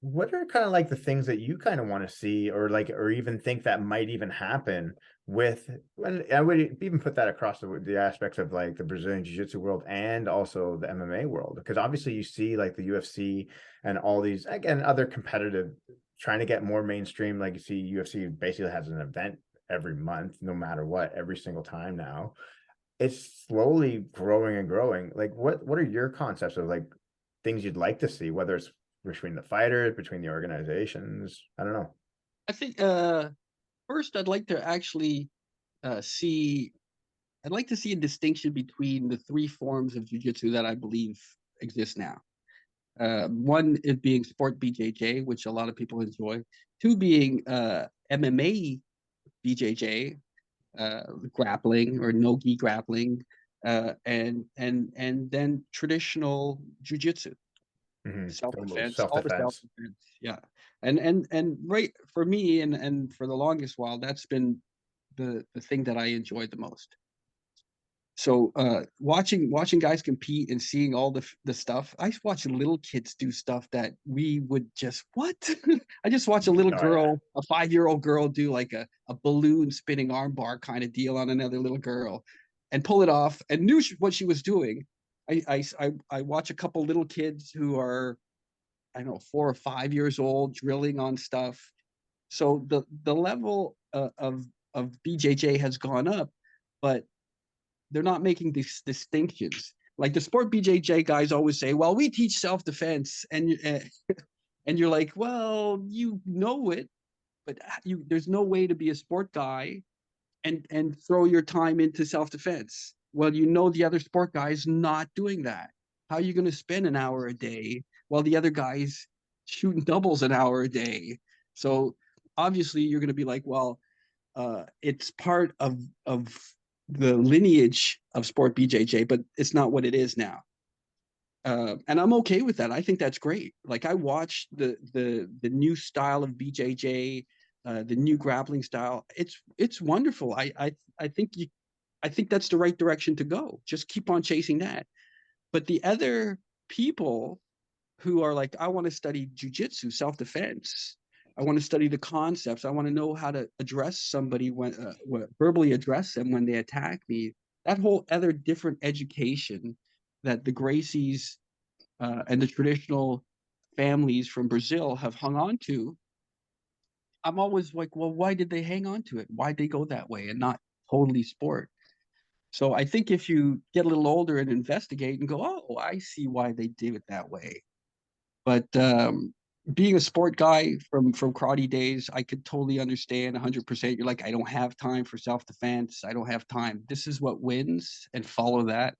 Speaker 2: what are kind of like the things that you kind of want to see, or even think that might even happen with, and I would even put that across the aspects of like the Brazilian Jiu-Jitsu world and also the MMA world, because obviously you see like the UFC and all these, again, other competitive trying to get more mainstream. Like you see UFC basically has an event every month, no matter what, every single time now. It's slowly growing and growing. Like what are your concepts of like things you'd like to see, whether it's between the fighters, between the organizations? I don't know.
Speaker 3: I think first I'd like to actually see a distinction between the three forms of jiu-jitsu that I believe exist now. One is being sport BJJ, which a lot of people enjoy. Two being MMA BJJ, grappling or no-gi grappling, and then traditional jiu-jitsu, self-defense, all the
Speaker 2: Self-defense.
Speaker 3: self-defense. Yeah. And right, for me and for the longest while, that's been the thing that I enjoyed the most. So watching guys compete and seeing all the stuff, I watch little kids do stuff that we would just, what? I just watched a little girl, a 5-year-old girl, do like a balloon spinning armbar kind of deal on another little girl and pull it off and knew what she was doing. I watch a couple little kids who are, I don't know, 4 or 5 years old drilling on stuff. So the level of BJJ has gone up, but they're not making these distinctions. Like the sport BJJ guys always say, well, we teach self-defense, and you're like, well, you know it, but there's no way to be a sport guy and throw your time into self-defense. Well, you know the other sport guy is not doing that. How are you going to spend an hour a day while the other guy's shooting doubles an hour a day? So obviously you're going to be like, well, it's part of the lineage of sport BJJ, but it's not what it is now. And I'm okay with that. I think that's great. Like I watched the new style of BJJ, the new grappling style. It's wonderful. I think that's the right direction to go. Just keep on chasing that. But the other people who are like, I want to study jiu-jitsu, self-defense, I want to study the concepts, I want to know how to address somebody when verbally address them when they attack me. That whole other different education that the Gracies and the traditional families from Brazil have hung on to, I'm always like, well, why did they hang on to it? Why'd they go that way and not totally sport? So I think if you get a little older and investigate and go, oh, I see why they did it that way. But being a sport guy from karate days, I could totally understand 100%. You're like, I don't have time for self-defense. I don't have time. This is what wins, and follow that.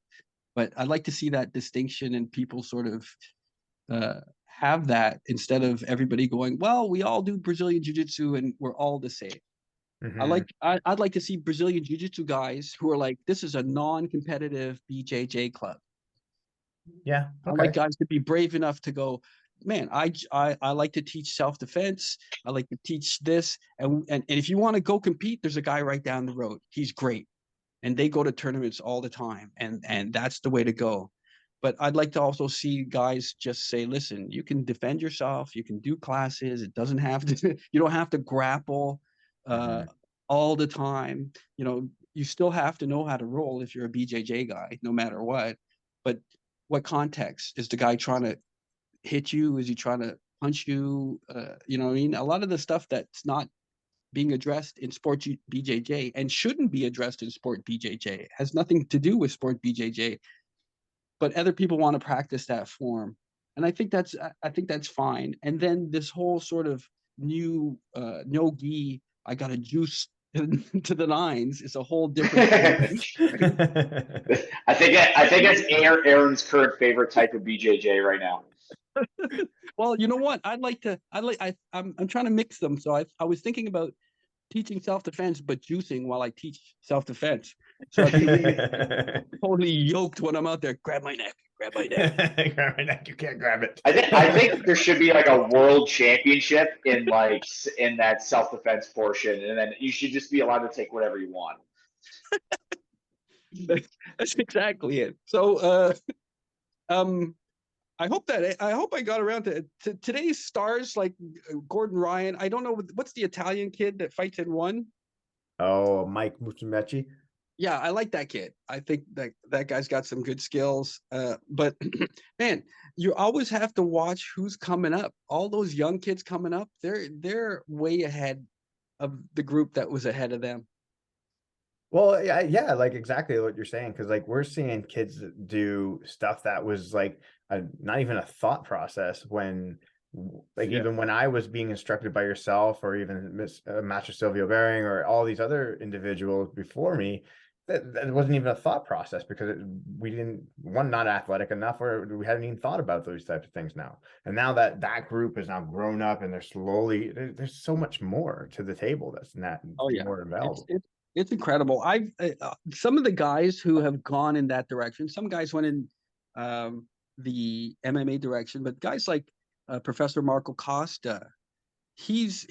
Speaker 3: But I'd like to see that distinction and people sort of have that, instead of everybody going, well, we all do Brazilian Jiu-Jitsu and we're all the same. I'd like to see Brazilian Jiu-Jitsu guys who are like, this is a non-competitive BJJ club.
Speaker 2: Yeah.
Speaker 3: Okay. I like guys to be brave enough to go, man, I like to teach self-defense. I like to teach this. And if you want to go compete, there's a guy right down the road. He's great. And they go to tournaments all the time. And that's the way to go. But I'd like to also see guys just say, listen, you can defend yourself. You can do classes. It doesn't have to, you don't have to grapple all the time. You know, you still have to know how to roll if you're a BJJ guy, no matter what. But what context? Is the guy trying to hit you? Is he trying to punch you? You know what I mean? A lot of the stuff that's not being addressed in sport BJJ and shouldn't be addressed in sport BJJ has nothing to do with sport BJJ, but other people want to practice that form. And I think that's fine. And then this whole sort of new no gi, I got to juice to the nines, is a whole different
Speaker 1: I think that's Aaron's current favorite type of BJJ right now.
Speaker 3: Well, you know what? I'm trying to mix them. So I was thinking about teaching self-defense, but juicing while I teach self-defense. So I can totally yoked when I'm out there. Grab my neck. Grab my neck.
Speaker 2: You can't grab it.
Speaker 1: I think there should be like a world championship in that self-defense portion, and then you should just be allowed to take whatever you want.
Speaker 3: That's exactly it. So I hope I got around to today's stars, like Gordon Ryan. I don't know, what's the Italian kid that fights in one?
Speaker 2: Oh, Mike Musumeci.
Speaker 3: Yeah, I like that kid. I think that guy's got some good skills. But man, you always have to watch who's coming up. All those young kids coming up, they're way ahead of the group that was ahead of them.
Speaker 2: Well, yeah, like exactly what you're saying, because like we're seeing kids do stuff that was like not even a thought process when, like, even when I was being instructed by yourself or even Master Sylvio Behring or all these other individuals before me, that wasn't even a thought process because we didn't, one, not athletic enough, or we hadn't even thought about those types of things now. And now that group has now grown up and they're slowly, there's so much more to the table that's not more available.
Speaker 3: It's incredible. I've some of the guys who have gone in that direction, some guys went in the MMA direction, but guys like Professor Marco Costa, he's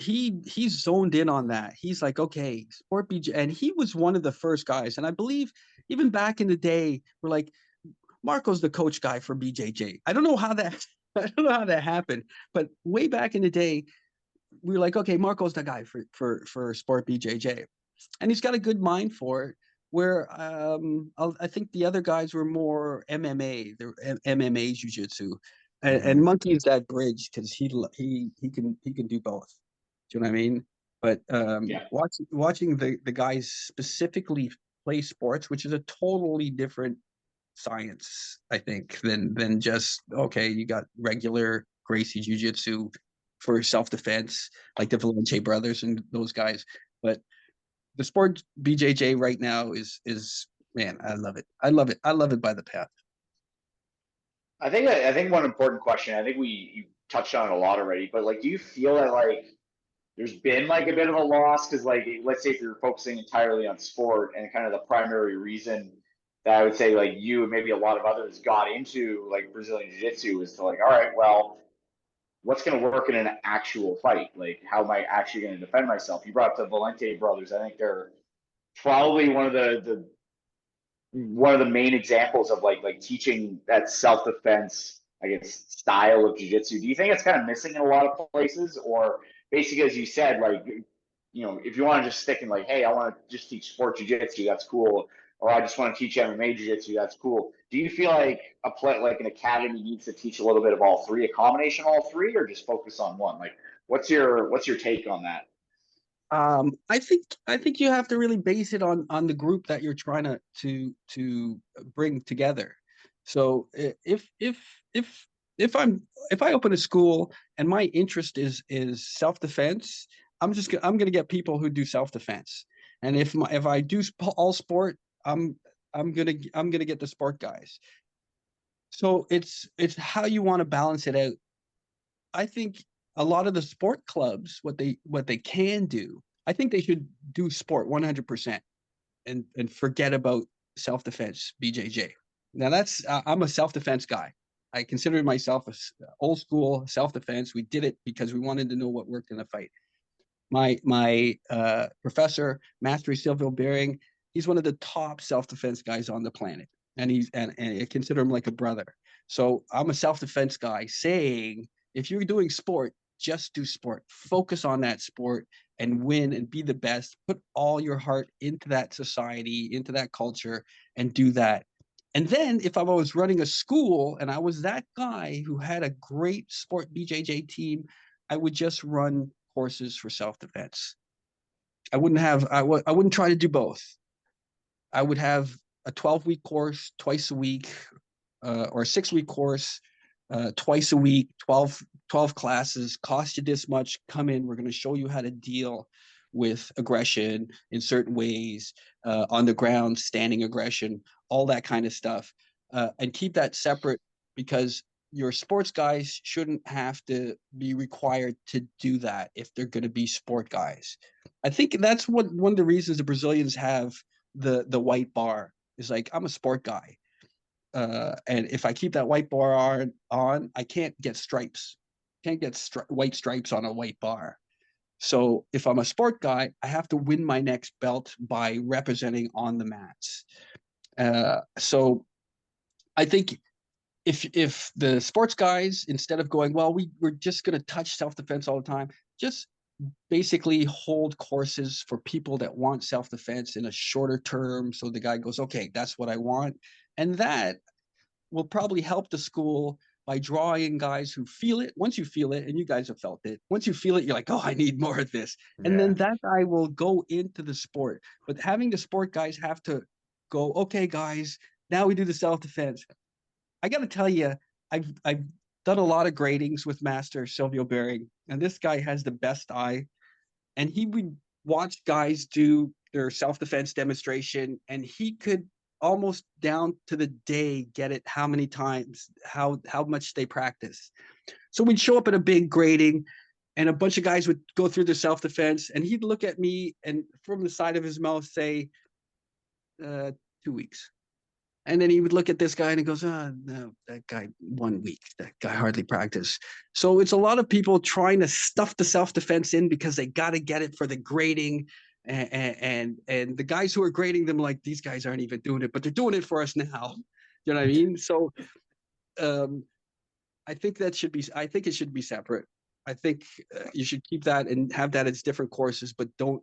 Speaker 3: zoned in on that. He's like, okay, sport BJ, and he was one of the first guys. And I believe even back in the day, we're like, Marco's the coach guy for BJJ. I don't know how that happened, but way back in the day, we were like, okay, Marco's the guy for sport BJJ, and he's got a good mind for it. Where I think the other guys were more MMA, they're MMA jiu-jitsu. And Monkey is that bridge because he can do both. Do you know what I mean? But watching the guys specifically play sports, which is a totally different science, I think, than just, okay, you got regular Gracie jiu-jitsu for self-defense, like the Valencia brothers and those guys. But the sport BJJ right now is man, I love it. I love it by the path.
Speaker 1: I think one important question, I think you touched on it a lot already, but like, do you feel that like there's been like a bit of a loss? Because like, let's say if you're focusing entirely on sport, and kind of the primary reason that I would say like you and maybe a lot of others got into like Brazilian Jiu-Jitsu is to like, all right, well, what's going to work in an actual fight? Like, how am I actually going to defend myself? You brought up the Valente brothers. I think they're probably one of the main examples of like teaching that self-defense, I guess, style of jiu-jitsu. Do you think it's kind of missing in a lot of places? Or basically, as you said, like, you know, if you want to just stick in like, hey, I want to just teach sport jiu-jitsu, that's cool. Or I just want to teach MMA jiu-jitsu, that's cool. Do you feel like like an academy needs to teach a little bit of all three, a combination of all three, or just focus on one? Like, what's your take on that?
Speaker 3: I think you have to really base it on the group that you're trying to bring together. So if I open a school and my interest is self-defense, I'm gonna get people who do self-defense. And if I do all sport, I'm gonna get the sport guys. So it's how you want to balance it out. I think a lot of the sport clubs, what they can do, I think they should do sport 100% and forget about self-defense BJJ. Now that's I'm a self-defense guy. I consider myself a old school self-defense. We did it because we wanted to know what worked in a fight. My professor, Master Sylvio Behring, he's one of the top self-defense guys on the planet, and I consider him like a brother. So I'm a self-defense guy saying, if you're doing sport, just do sport. Focus on that sport and win and be the best. Put all your heart into that society, into that culture, and do that. And then if I was running a school and I was that guy who had a great sport BJJ team, I would just run courses for self-defense. I wouldn't try to do both. I would have a 12-week course twice a week, or a 6-week course twice a week, 12 classes, cost you this much, come in, we're going to show you how to deal with aggression in certain ways, on the ground, standing aggression, all that kind of stuff, and keep that separate, because your sports guys shouldn't have to be required to do that if they're going to be sport guys. I think that's one of the reasons the Brazilians have the white bar, is like, I'm a sport guy. And if I keep that white bar on, I can't get stripes. Can't get white stripes on a white bar. So if I'm a sport guy, I have to win my next belt by representing on the mats. So I think if the sports guys, instead of going, well, we're just going to touch self-defense all the time, just basically hold courses for people that want self-defense in a shorter term. So the guy goes, okay, that's what I want. And that will probably help the school by drawing guys who feel it. Once you feel it, and you guys have felt it, once you feel it, you're like, oh, I need more of this. Yeah. And then that guy will go into the sport. But having the sport guys have to go, okay, guys, now we do the self-defense. I got to tell you, I've done a lot of gradings with Master Sylvio Behring, and this guy has the best eye. And he would watch guys do their self-defense demonstration, and he could almost down to the day get it how many times, how much they practice. So we'd show up at a big grading, and a bunch of guys would go through their self-defense, and he'd look at me and from the side of his mouth say, 2 weeks. And then he would look at this guy and he goes, oh, no, that guy 1 week, that guy hardly practiced. So it's a lot of people trying to stuff the self-defense in because they got to get it for the grading. And the guys who are grading them, like, these guys aren't even doing it, but they're doing it for us now. You know what I mean? So I think it should be separate. I think you should keep that and have that as different courses, but don't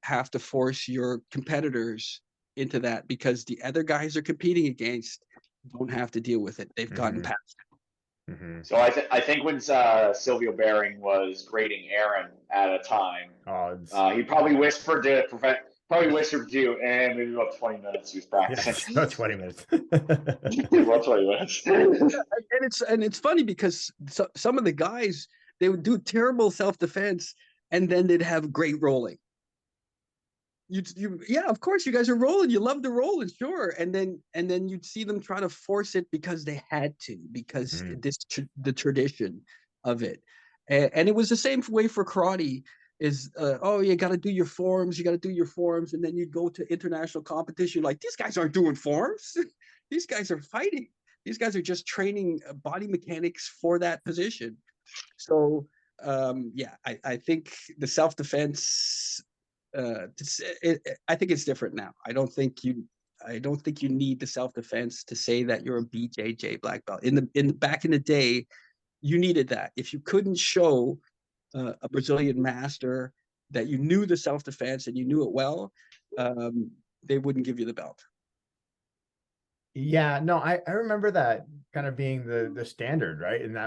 Speaker 3: have to force your competitors into that, because the other guys they're competing against don't have to deal with it. They've gotten past it.
Speaker 2: Mm-hmm.
Speaker 1: So I think when Sylvio Behring was grading Aaron at a time, he probably whispered to you, and maybe about 20 minutes he was practicing.
Speaker 2: Yes, about 20 minutes.
Speaker 1: About 20 minutes.
Speaker 3: And it's funny because some of the guys, they would do terrible self-defense and then they'd have great rolling. Yeah, of course you guys are rolling. You love the rolling, sure. And then you'd see them try to force it because they had to, because the tradition of it. And it was the same way for karate. Is you got to do your forms. You got to do your forms, and then you go to international competition. Like, these guys aren't doing forms. These guys are fighting. These guys are just training body mechanics for that position. So I think the self-defense. I think it's different now. I don't think you need the self-defense to say that you're a BJJ black belt. Back in the day, you needed that. If you couldn't show a Brazilian master that you knew the self-defense and you knew it well, they wouldn't give you the belt.
Speaker 2: Yeah, no, I remember that kind of being the standard, right? And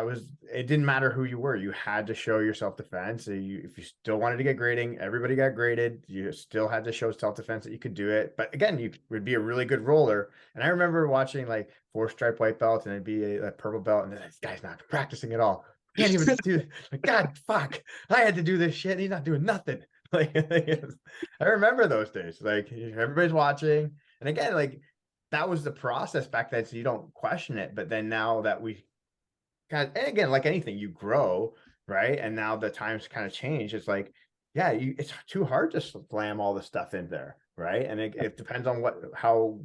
Speaker 2: it didn't matter who you were. You had to show your self-defense. If you still wanted to get grading, everybody got graded. You still had to show self-defense that you could do it. But again, you would be a really good roller. And I remember watching like 4-stripe white belt, and it'd be a purple belt, and this guy's not practicing at all. Can't even do like, God, fuck, I had to do this shit. He's not doing nothing. Like, I remember those days. Like, everybody's watching. And again, like, that was the process back then, so you don't question it. But then now that and again, like anything, you grow, right? And now the times kind of change. It's like, yeah, it's too hard to slam all the stuff in there, right? And it depends on how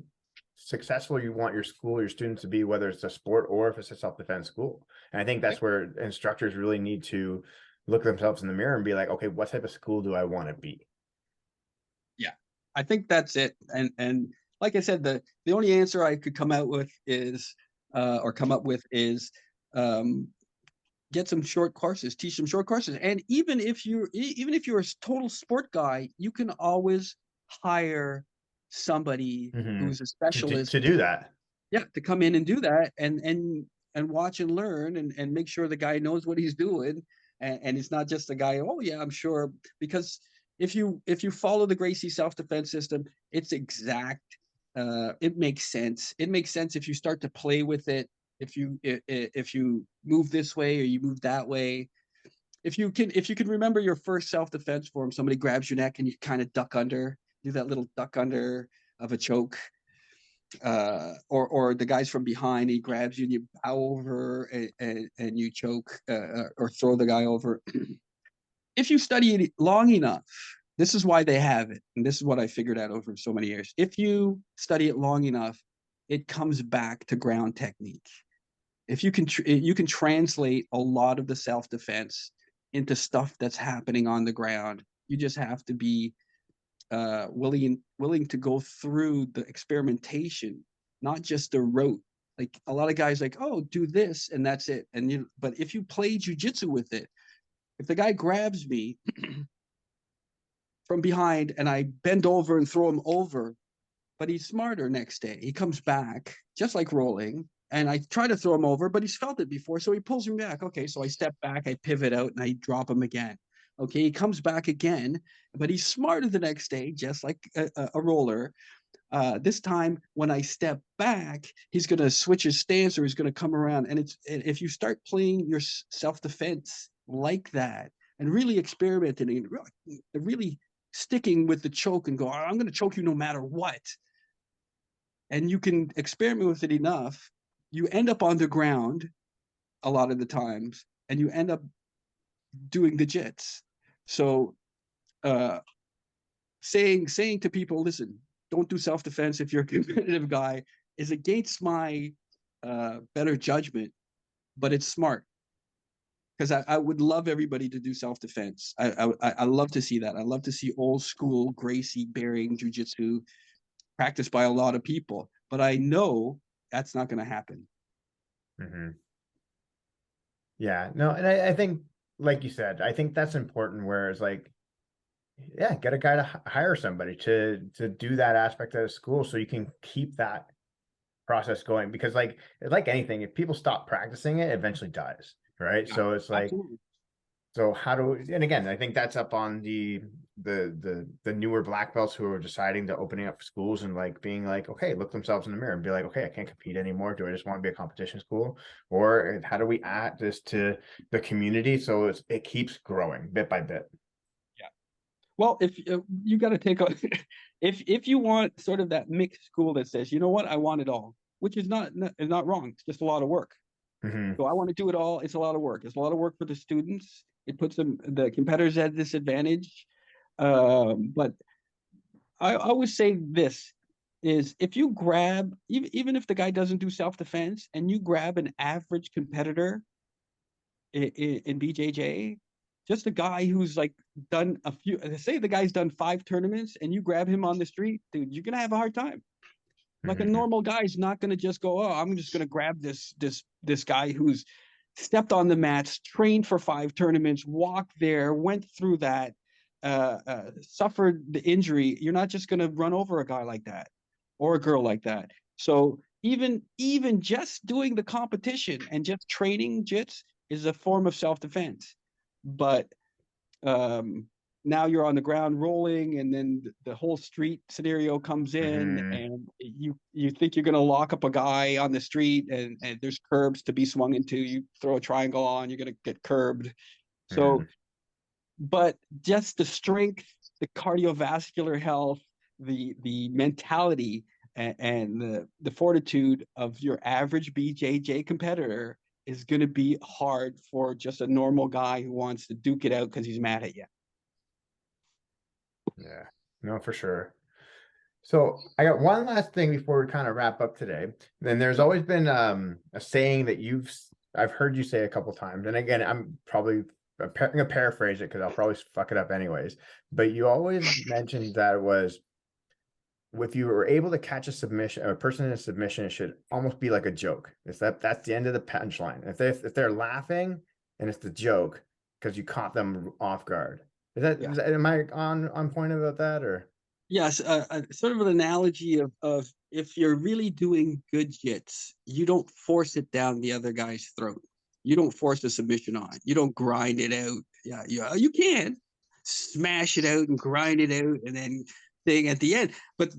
Speaker 2: successful you want your school, your students to be, whether it's a sport or if it's a self-defense school. And I think that's where instructors really need to look themselves in the mirror and be like, okay, what type of school do I want to be?
Speaker 3: Yeah, I think that's it. And like I said, the only answer I could come up with is get some short courses, teach some short courses. And even if you're a total sport guy, you can always hire somebody who's a specialist
Speaker 2: to do that. Yeah,
Speaker 3: to come in and do that and watch and learn and make sure the guy knows what he's doing. And it's not just a guy, oh yeah, I'm sure. Because if you follow the Gracie self-defense system, it's exact. It makes sense. It makes sense if you start to play with it. If you move this way or you move that way, if you can remember your first self-defense form, somebody grabs your neck and you kind of duck under, do that little duck under of a choke, or the guys from behind, he grabs you and you bow over and you choke or throw the guy over. If you study it long enough, this is why they have it, and this is what I figured out over so many years. If you study it long enough, it comes back to ground technique. If you can translate a lot of the self-defense into stuff that's happening on the ground. You just have to be willing to go through the experimentation, not just the rote. Like a lot of guys like, oh, do this and that's it. But if you play jiu-jitsu with it, if the guy grabs me from behind and I bend over and throw him over, but he's smarter next day. He comes back, just like rolling, and I try to throw him over, but he's felt it before, so he pulls me back. Okay, so I step back, I pivot out, and I drop him again. Okay, he comes back again, but he's smarter the next day, just like a roller. This time, when I step back, he's going to switch his stance or he's going to come around. And if you start playing your self-defense like that and really experimenting, really sticking with the choke and go, I'm going to choke you no matter what. And you can experiment with it enough, you end up on the ground a lot of the times, and you end up doing the jits. So saying to people, listen, don't do self-defense if you're a competitive guy, is against my better judgment, but it's smart. Because I would love everybody to do self-defense. I love to see that. I love to see old school Gracie Behring jiu-jitsu practiced by a lot of people. But I know that's not going to happen.
Speaker 2: Mm-hmm. Yeah, no, and I think, like you said, I think that's important. Whereas, like, yeah, get a guy to hire somebody to do that aspect of school, so you can keep that process going. Because, like anything, if people stop practicing it, it eventually dies, right? Yeah, so it's like, absolutely. So how do we, and again, I think that's up on the newer black belts who are deciding to opening up schools and like being like, okay, look themselves in the mirror and be like, okay, I can't compete anymore. Do I just want to be a competition school? Or how do we add this to the community so it keeps growing bit by bit?
Speaker 3: Yeah. Well, if you got to take on, if you want sort of that mixed school that says, you know what, I want it all, which is not wrong. It's just a lot of work. Mm-hmm. So I want to do it all. It's a lot of work. It's a lot of work for the students. It puts the competitors at a disadvantage. But I always say this is, if you grab, even if the guy doesn't do self-defense, and you grab an average competitor in BJJ, just a guy who's like done a few, say the guy's done 5 tournaments, and you grab him on the street, dude, you're going to have a hard time. Like a normal guy's not going to just go, oh, I'm just going to grab this guy who's stepped on the mats, trained for 5 tournaments, walked there, went through that, suffered the injury. You're not just going to run over a guy like that or a girl like that. So even just doing the competition and just training jits is a form of self-defense. But now you're on the ground rolling, and then the whole street scenario comes in, and you think you're going to lock up a guy on the street, and there's curbs to be swung into. You throw a triangle on, you're going to get curbed. So, but just the strength, the cardiovascular health, the mentality, and the fortitude of your average BJJ competitor is going to be hard for just a normal guy who wants to duke it out because he's mad at you.
Speaker 2: Yeah, no, for sure. So I got one last thing before we kind of wrap up today. Then there's always been a saying that I've heard you say a couple times, and again, I'm gonna paraphrase it because I'll probably fuck it up anyways. But you always mentioned that it was, if you were able to catch a person in a submission, it should almost be like a joke. That's the end of the punchline. If they're laughing and it's the joke because you caught them off guard. Am I on point about that, or?
Speaker 3: Yes, sort of an analogy of if you're really doing good jits, you don't force it down the other guy's throat. You don't force the submission on. You don't grind it out. Yeah, you can smash it out and grind it out and then thing at the end. But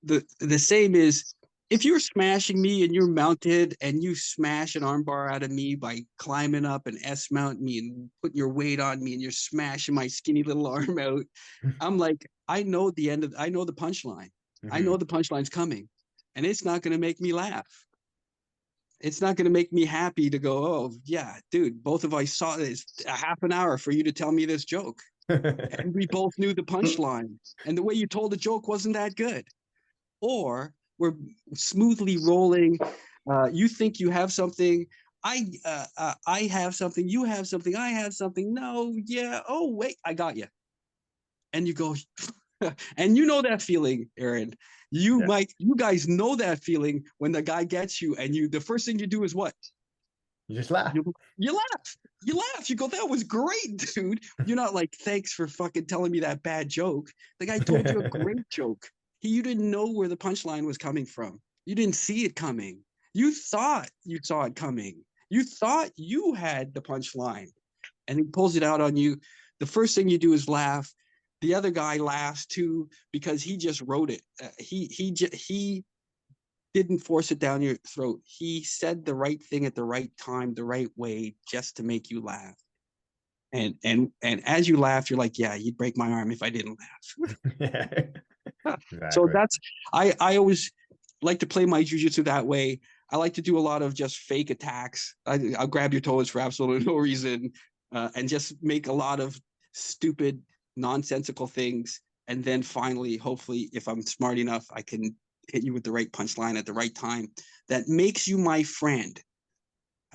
Speaker 3: the same is, if you're smashing me and you're mounted and you smash an armbar out of me by climbing up and S-mount me and putting your weight on me and you're smashing my skinny little arm out, I'm like, I know the punchline. I know the punchline's coming, and it's not going to make me laugh. It's not going to make me happy to go, oh, yeah, dude, both of us saw this a half an hour for you to tell me this joke. And we both knew the punchline, and the way you told the joke wasn't that good. Or we're smoothly rolling. You think you have something. I have something. You have something. I have something. No, yeah. Oh, wait, I got you. And you go, and you know that feeling, Aaron. You guys know that feeling when the guy gets you, and the first thing you do is what?
Speaker 2: You just laugh.
Speaker 3: You laugh. You laugh. You go, that was great, dude. You're not like, thanks for fucking telling me that bad joke. The guy told you a great joke. You didn't know where the punchline was coming from. You didn't see it coming. You thought you saw it coming. You thought you had the punchline, and he pulls it out on you. The first thing you do is laugh. The other guy laughs too because he just wrote it. He didn't force it down your throat. He said the right thing at the right time, the right way, just to make you laugh. And as you laugh, you're like, yeah, you'd break my arm if I didn't laugh.
Speaker 2: Exactly.
Speaker 3: So I always like to play my jiu-jitsu that way. I like to do a lot of just fake attacks. I'll grab your toes for absolutely no reason, and just make a lot of stupid, nonsensical things. And then finally, hopefully, if I'm smart enough, I can hit you with the right punchline at the right time that makes you my friend,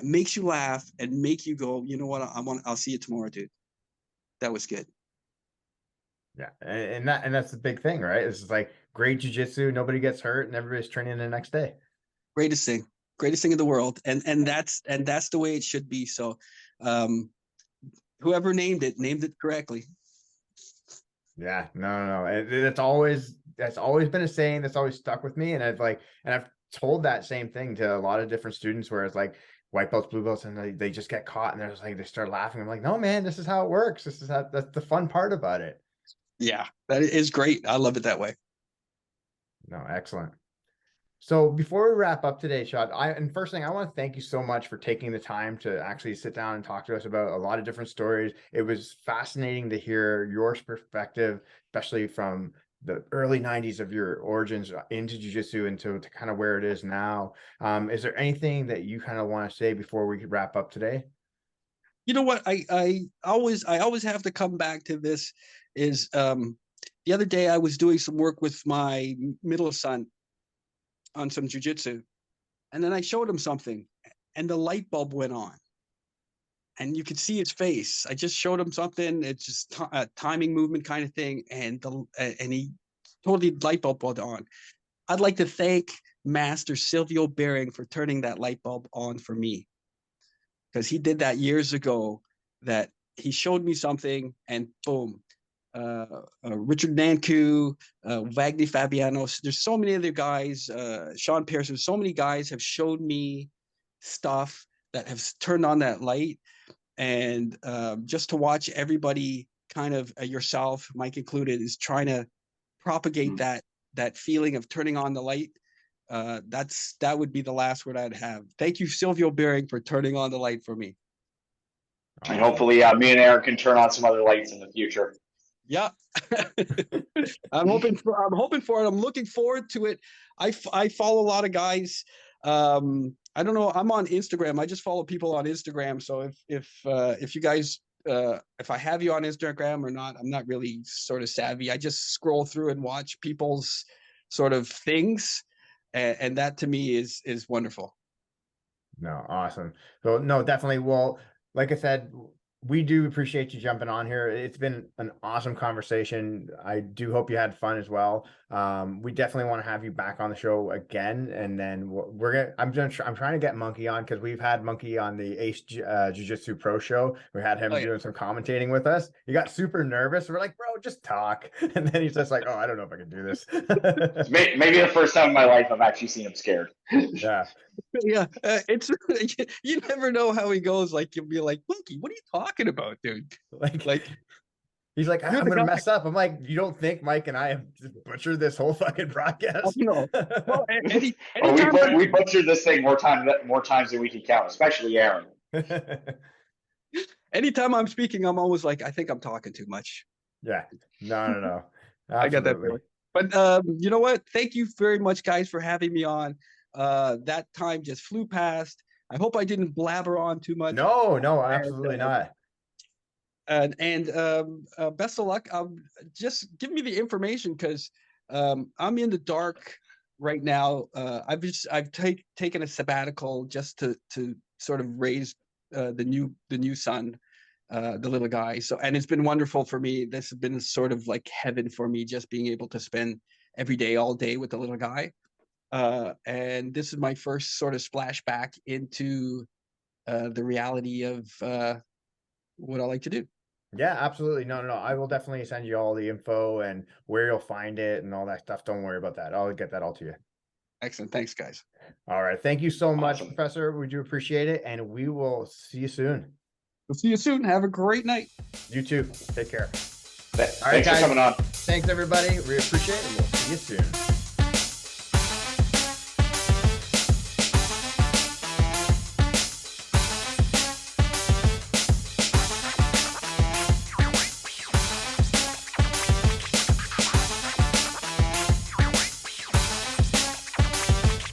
Speaker 3: makes you laugh, and make you go, you know what, I'll see you tomorrow, dude. That was good.
Speaker 2: Yeah, and that's the big thing, right? It's like great jiu-jitsu, nobody gets hurt, and everybody's training the next day.
Speaker 3: Greatest thing in the world, and that's the way it should be. So, whoever named it correctly.
Speaker 2: Yeah, no. That's always been a saying that's always stuck with me, and I've told that same thing to a lot of different students where it's like white belts, blue belts, and they just get caught and they're just like, they start laughing. I'm like, no, man, this is how it works. That's the fun part about it.
Speaker 3: Yeah, that is great. I love it that way.
Speaker 2: No, excellent. So before we wrap up today, Shad, first thing, I want to thank you so much for taking the time to actually sit down and talk to us about a lot of different stories. It was fascinating to hear your perspective, especially from the early 90s of your origins into jiu-jitsu and to kind of where it is now. Is there anything that you kind of want to say before we could wrap up today?
Speaker 3: You know what? I always have to come back to this is the other day I was doing some work with my middle son on some jiu-jitsu, and then I showed him something and the light bulb went on and you could see his face. I just showed him something. It's just a timing movement kind of thing. And he totally light bulb went on. I'd like to thank Master Sylvio Behring for turning that light bulb on for me, because he did that years ago. That he showed me something and boom, Richard Nanku, Wagner Fabiano. There's so many other guys, Sean Pearson. So many guys have showed me stuff that have turned on that light. And just to watch everybody, kind of yourself, Mike included, is trying to propagate that feeling of turning on the light. That would be the last word I'd have. Thank you, Sylvio Behring, for turning on the light for me.
Speaker 1: And hopefully me and Aaron can turn on some other lights in the future.
Speaker 3: Yeah. I'm hoping for it. I'm looking forward to it. I follow a lot of guys. I don't know. I'm on Instagram. I just follow people on Instagram. So if you guys, if I have you on Instagram or not, I'm not really sort of savvy. I just scroll through and watch people's sort of things. And that to me is wonderful.
Speaker 2: No, awesome. So no, definitely. Well, like I said, we do appreciate you jumping on here. It's been an awesome conversation. I do hope you had fun as well. We definitely want to have you back on the show again, and then I'm trying to get Monkey on, because we've had Monkey on the Ace Jiu-Jitsu Pro Show. We had him doing some commentating with us. He got super nervous. We're like, bro, just talk, and then he's just like, oh, I don't know if I can do this.
Speaker 1: Maybe the first time in my life I've actually seen him scared.
Speaker 2: Yeah.
Speaker 3: Yeah, it's you never know how he goes. Like, you'll be like, Monkey, what are you talking about, dude? Like
Speaker 2: he's like, I'm gonna mess up. I'm like, you don't think Mike and I have butchered this whole fucking broadcast?
Speaker 3: No. Well,
Speaker 1: we butchered this thing more times than we can count, especially Aaron.
Speaker 3: Anytime I'm speaking, I'm always like, I think I'm talking too much.
Speaker 2: Yeah. No.
Speaker 3: I got that feeling. But you know what? Thank you very much, guys, for having me on. That time just flew past. I hope I didn't blabber on too much.
Speaker 2: No, absolutely not.
Speaker 3: And best of luck. Just give me the information, because I'm in the dark right now. I've taken a sabbatical just to sort of raise the new son, the little guy. So, and it's been wonderful for me. This has been sort of like heaven for me, just being able to spend every day, all day with the little guy. And this is my first sort of splashback into the reality of what I like to do.
Speaker 2: Yeah, absolutely. No. I will definitely send you all the info and where you'll find it and all that stuff. Don't worry about that. I'll get that all to you.
Speaker 3: Excellent. Thanks, guys.
Speaker 2: All right. Thank you so much, Professor. We do appreciate it. And we will see you soon.
Speaker 3: We'll see you soon. Have a great night.
Speaker 2: You too. Take care.
Speaker 1: Thanks for coming on.
Speaker 2: Thanks, everybody. We appreciate it. We'll see you soon.